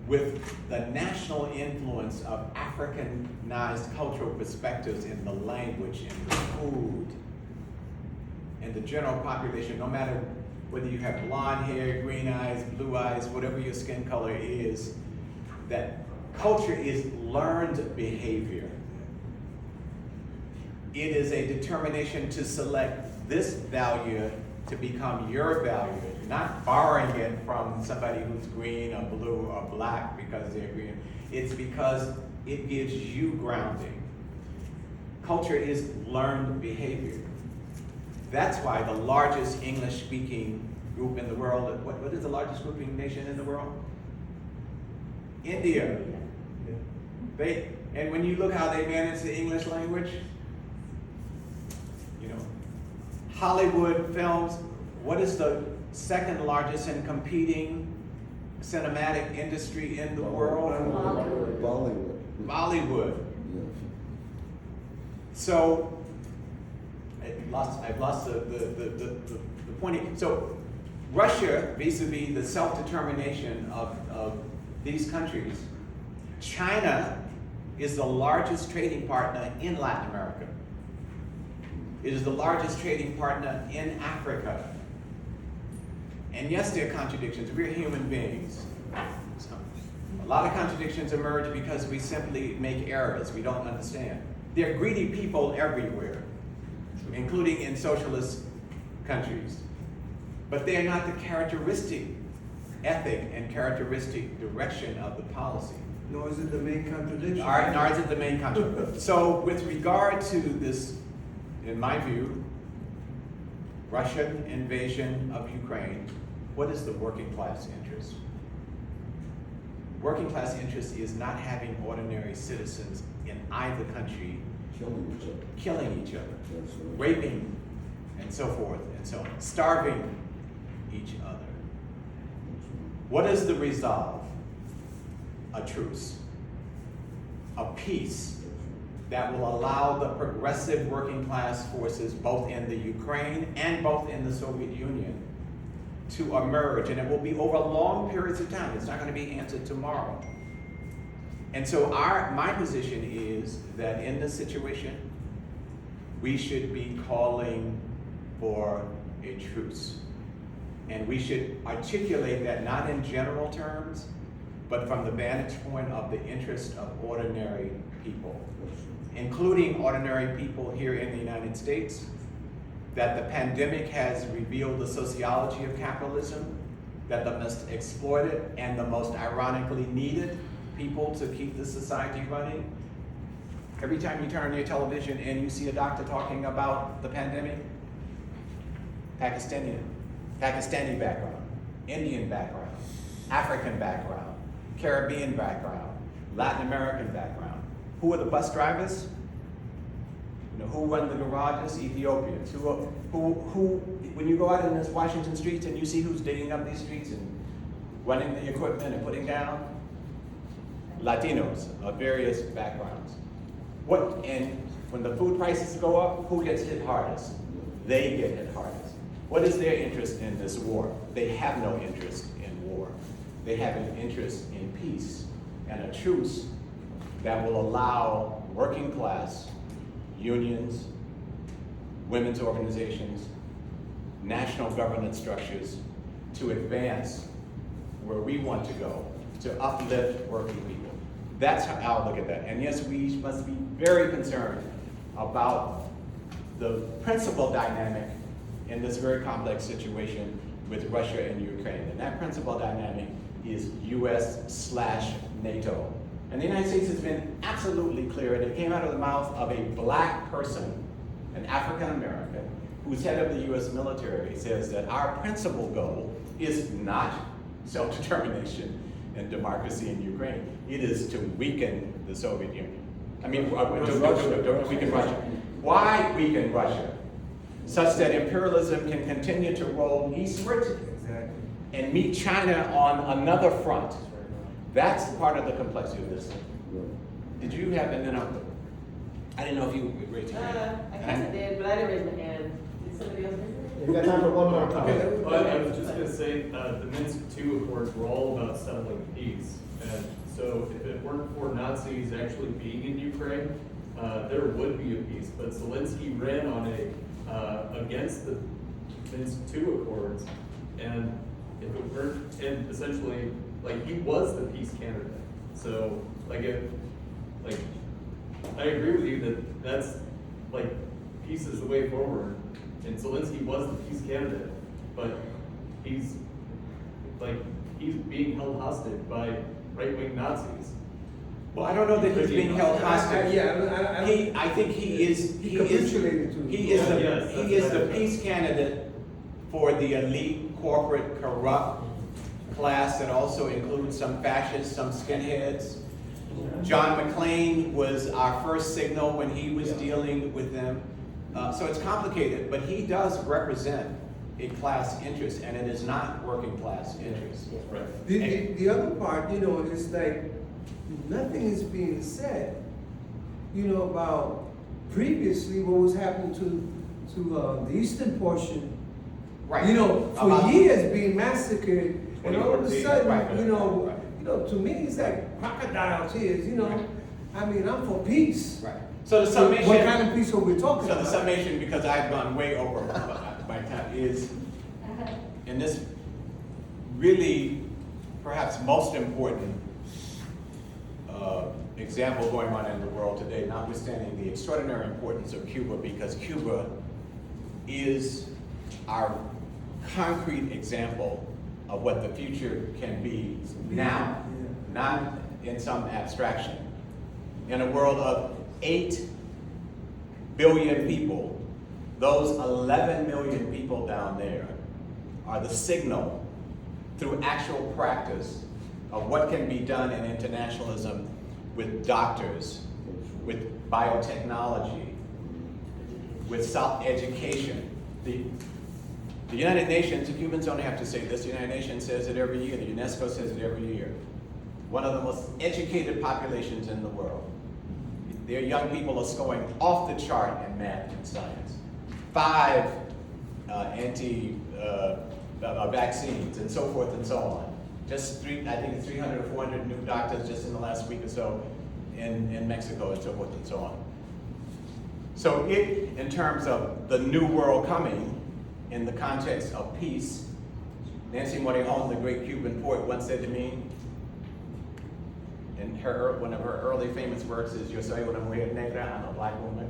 S1: with the national influence of Africanized cultural perspectives in the language, in the food, in the general population, no matter whether you have blonde hair, green eyes, blue eyes, whatever your skin color is, that culture is learned behavior. It is a determination to select this value to become your value, not borrowing it from somebody who's green or blue or black because they're green. It's because it gives you grounding. Culture is learned behavior. That's why the largest English-speaking group in the world, what is the largest grouping nation in the world? India. And when you look how they manage the English language, Hollywood films, what is the second largest and competing cinematic industry in the world? Bollywood.
S6: Yes.
S1: So, I've lost the point. So, Russia, vis-a-vis the self-determination of these countries, China is the largest trading partner in Latin America. It is the largest trading partner in Africa. And yes, there are contradictions. We're human beings. So, a lot of contradictions emerge because we simply make errors. We don't understand. There are greedy people everywhere, including in socialist countries. But they are not the characteristic ethic and characteristic direction of the policy.
S2: Nor is it the main contradiction.
S1: All right, nor is it the main contradiction. So with regard to this, in my view, Russian invasion of Ukraine, what is the working class interest? Working class interest is not having ordinary citizens in either country killing each other,
S6: That's right.
S1: raping, and so forth and so on, starving each other. What is the resolve? A truce, a peace that will allow the progressive working class forces both in the Ukraine and both in the Soviet Union to emerge, and it will be over long periods of time. It's not going to be answered tomorrow. And so my position is that in this situation, we should be calling for a truce. And we should articulate that not in general terms, but from the vantage point of the interest of ordinary people, including ordinary people here in the United States, that the pandemic has revealed the sociology of capitalism, that the most exploited and the most ironically needed people to keep the society running Every time you turn on your television and you see a doctor talking about the pandemic, Pakistani background, Indian background, African background, Caribbean background, Latin American background. Who are the bus drivers? You know, who run the garages? Ethiopians. Who, when you go out in this Washington streets and you see who's digging up these streets and running the equipment and putting down? Latinos of various backgrounds. And when the food prices go up, who gets hit hardest? They get hit hardest. What is their interest in this war? They have no interest in war. They have an interest in peace and a truce that will allow working class unions, women's organizations, national governance structures to advance where we want to go, to uplift working people. That's how I'll look at that. And yes, we must be very concerned about the principal dynamic in this very complex situation with Russia and Ukraine. And that principal dynamic is US/NATO. And the United States has been absolutely clear, and it came out of the mouth of a black person, an African American, who's head of the US military, says that our principal goal is not self-determination and democracy in Ukraine. It is to weaken the Soviet Union. I mean, to weaken Russia. Why weaken Russia? Such that imperialism can continue to roll eastward and meet China on another front. That's part of the complexity of this. Did you have, and then I didn't know if you raised your hand.
S7: I kind of did, but I didn't raise my hand. Did somebody else raise their hand?
S5: We've got time for one more
S8: Okay,
S5: comment.
S8: well, I was just gonna say, the Minsk II Accords were all about settling peace. And so if it weren't for Nazis actually being in Ukraine, there would be a peace. But Zelensky ran on against the Minsk II Accords, and if it weren't, and essentially, like, he was the peace candidate. So, like, I agree with you that that's, like, peace is the way forward. And Zelensky was the peace candidate, but he's being held hostage by right-wing Nazis.
S1: Well, I don't know that he's being held hostage. I think he is the peace candidate for the elite, corporate, corrupt class that also includes some fascists, some skinheads. John McClane was our first signal when he was dealing with them. So it's complicated, but he does represent a class interest, and it is not working class interest.
S8: Right.
S2: The other part, you know, is like, nothing is being said, you know, about previously what was happening to the eastern portion.
S1: Right.
S2: You know, for years being massacred, and all of a
S1: 2014,
S2: sudden,
S1: right.
S2: you know, to me, it's like crocodile tears, you know.
S1: Right.
S2: I mean, I'm for peace.
S1: Right. So the
S2: So
S1: summation.
S2: what kind of peace are we talking
S1: So the
S2: about?
S1: summation, because I've gone way over my time, is in this really perhaps most important example going on in the world today, notwithstanding the extraordinary importance of Cuba, because Cuba is our concrete example of what the future can be now, not in some abstraction. In a world of 8 billion people, those 11 million people down there are the signal through actual practice of what can be done in internationalism with doctors, with biotechnology, with education. The United Nations, the Cubans don't have to say this, the United Nations says it every year, the UNESCO says it every year. One of the most educated populations in the world. Their young people are scoring off the chart in math and science. 5 vaccines and so forth and so on. Just I think it's 300 or 400 new doctors just in the last week or so in Mexico and so forth and so on. So in terms of the new world coming, in the context of peace, Nancy Morejon, the great Cuban poet, once said to me, in one of her early famous works is Yo soy una mujer negra, I'm a black woman.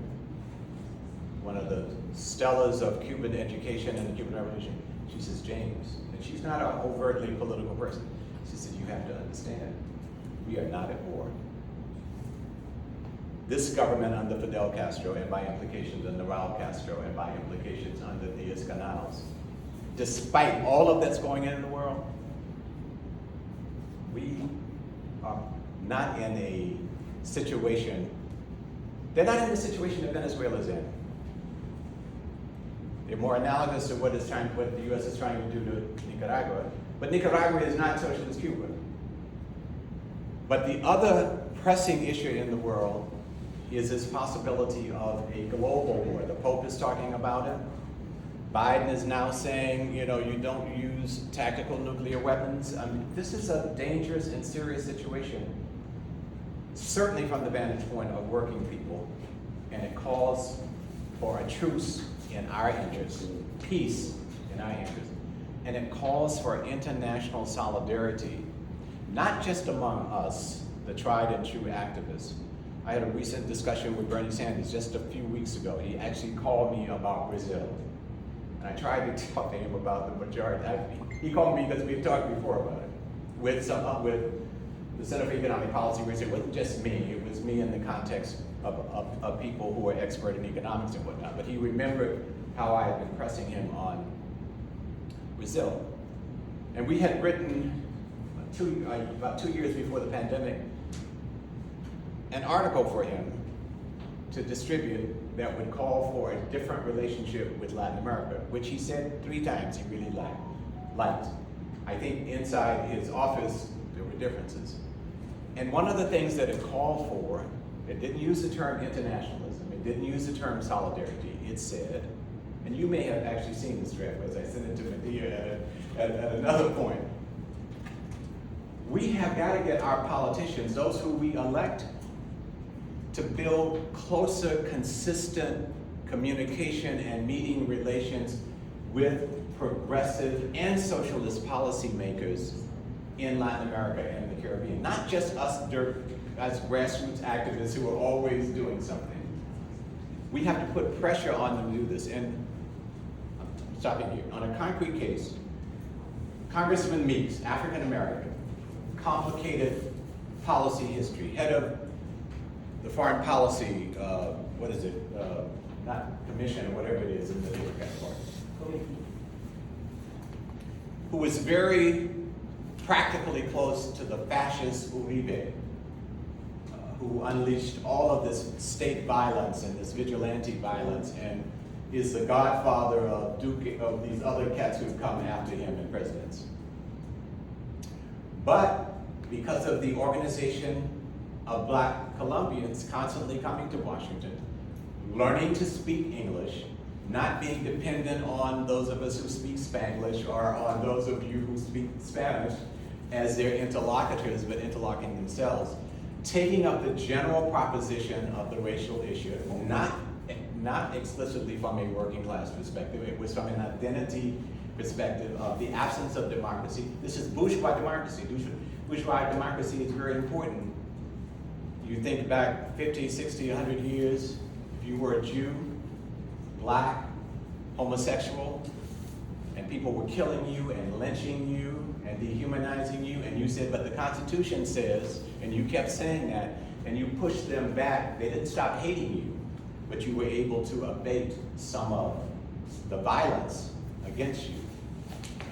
S1: One of the stellas of Cuban education and the Cuban Revolution. She says, James, and she's not an overtly political person. She said, you have to understand, we are not at war. this government under Fidel Castro, and by implications under Raul Castro, and by implications under Diaz Canales. Despite all of that's going on in the world, we are not in a situation, they're not in the situation that Venezuela's in. They're more analogous to what the U.S. is trying to do to Nicaragua, but Nicaragua is not socialist Cuba. But the other pressing issue in the world is this possibility of a global war. The Pope is talking about it. Biden is now saying, you don't use tactical nuclear weapons. I mean, this is a dangerous and serious situation, certainly from the vantage point of working people, and it calls for a truce in our interest, peace in our interest, and it calls for international solidarity, not just among us, the tried and true activists. I had a recent discussion with Bernie Sanders just a few weeks ago. He actually called me about Brazil. And I tried to talk to him about the majority. He called me because we've talked before about it. With the Center for Economic Policy Research, it wasn't just me, it was me in the context of people who are expert in economics and whatnot. But he remembered how I had been pressing him on Brazil. And we had written about 2 years before the pandemic an article for him to distribute that would call for a different relationship with Latin America, which he said 3 times he really liked. I think inside his office, there were differences. And one of the things that it called for, it didn't use the term internationalism, it didn't use the term solidarity, it said, and you may have actually seen this draft because I sent it to Medea at another point. We have got to get our politicians, those who we elect, to build closer, consistent communication and meeting relations with progressive and socialist policymakers in Latin America and the Caribbean. Not just us as grassroots activists who are always doing something. We have to put pressure on them to do this. And I'm stopping here. On a concrete case, Congressman Meeks, African American, complicated policy history, head of the foreign policy, not commission or whatever it is in the Democrat Party, who was very practically close to the fascist Uribe, who unleashed all of this state violence and this vigilante violence, and is the godfather of these other cats who've come after him in presidents. But because of the organization of Black Colombians constantly coming to Washington, learning to speak English, not being dependent on those of us who speak Spanglish or on those of you who speak Spanish as their interlocutors, but interlocking themselves, taking up the general proposition of the racial issue, not explicitly from a working class perspective, it was from an identity perspective of the absence of democracy. This is bourgeois democracy. Bourgeois democracy is very important. You think back 50, 60, 100 years, if you were a Jew, Black, homosexual, and people were killing you and lynching you and dehumanizing you, and you said, but the Constitution says, and you kept saying that, and you pushed them back, they didn't stop hating you, but you were able to abate some of the violence against you.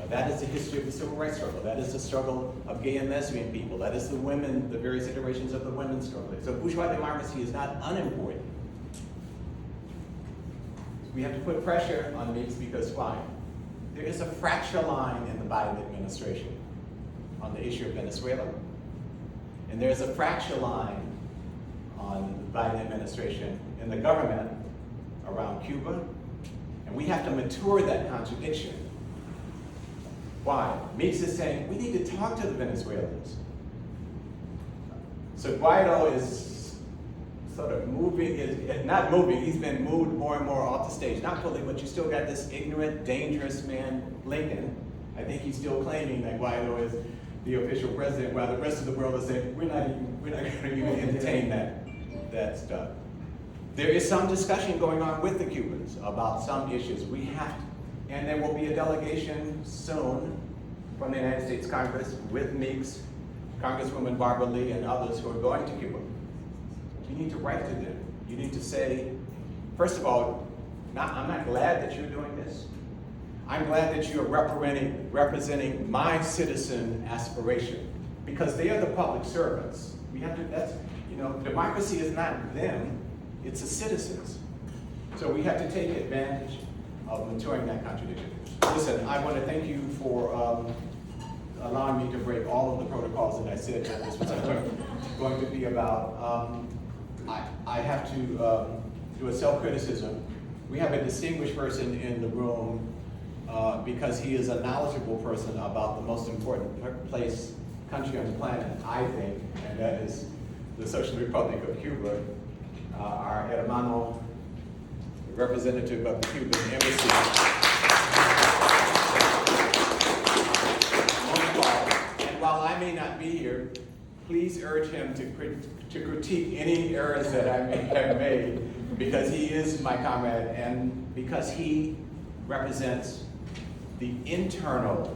S1: That is the history of the civil rights struggle. That is the struggle of gay and lesbian people. That is the various iterations of the women's struggle. So bourgeois democracy is not unimportant. We have to put pressure on Meeks because why? There is a fracture line in the Biden administration on the issue of Venezuela. And there's a fracture line on the Biden administration in the government around Cuba. And we have to mature that contradiction. Why? Meeks is saying, we need to talk to the Venezuelans. So Guaido is sort of not moving, he's been moved more and more off the stage. Not fully, but you still got this ignorant, dangerous man, Lincoln. I think he's still claiming that Guaido is the official president, while the rest of the world is saying, we're not going to even entertain that stuff. There is some discussion going on with the Cubans about some issues. We have to, and there will be a delegation soon from the United States Congress with Meeks, Congresswoman Barbara Lee, and others who are going to Cuba. you need to write to them. You need to say, first of all, I'm not glad that you're doing this. I'm glad that you're representing my citizen aspiration, because they are the public servants. We have to, democracy is not them, it's the citizens. So we have to take advantage of maturing that contradiction. Listen, I want to thank you for allowing me to break all of the protocols that I said that this was going to be about. I have to do a self-criticism. We have a distinguished person in the room because he is a knowledgeable person about the most important country on the planet, I think, and that is the Social Republic of Cuba. Our hermano, representative of the Cuban embassy. And while I may not be here, please urge him to critique any errors that I may have made, because he is my comrade and because he represents the internal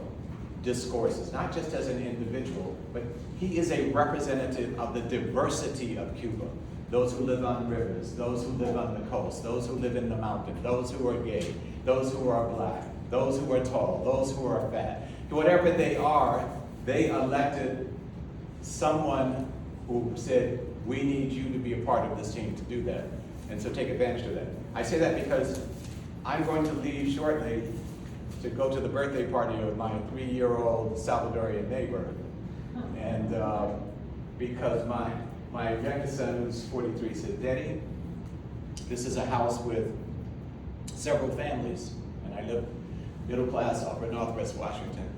S1: discourses, not just as an individual, but he is a representative of the diversity of Cuba. Those who live on rivers, those who live on the coast, those who live in the mountain, those who are gay, those who are black, those who are tall, those who are fat. Whatever they are, they elected someone who said, we need you to be a part of this team to do that. And so take advantage of that. I say that because I'm going to leave shortly to go to the birthday party of my 3-year-old Salvadorian neighbor. And because my youngest son, who's 43, said, Daddy, this is a house with several families, and I live middle class, upper Northwest Washington.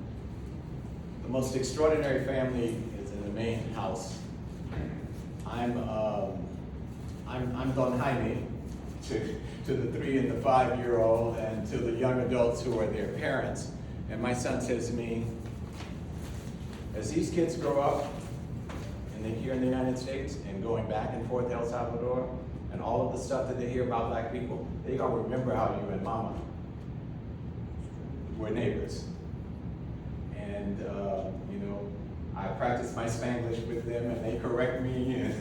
S1: The most extraordinary family is in the main house. I'm Don Jaime to the 3 and the 5-year-old and to the young adults who are their parents. And my son says to me, as these kids grow up, and they're here in the United States and going back and forth to El Salvador, and all of the stuff that they hear about black people, they're gonna remember how you and Mama were neighbors. And I practice my Spanglish with them, and they correct me,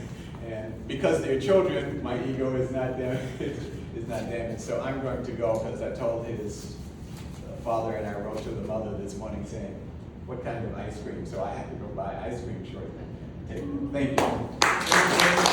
S1: and because they're children, my ego is not damaged. So I'm going to go, because I told his father and I wrote to the mother this morning saying, what kind of ice cream? So I have to go buy ice cream shortly. Thank you.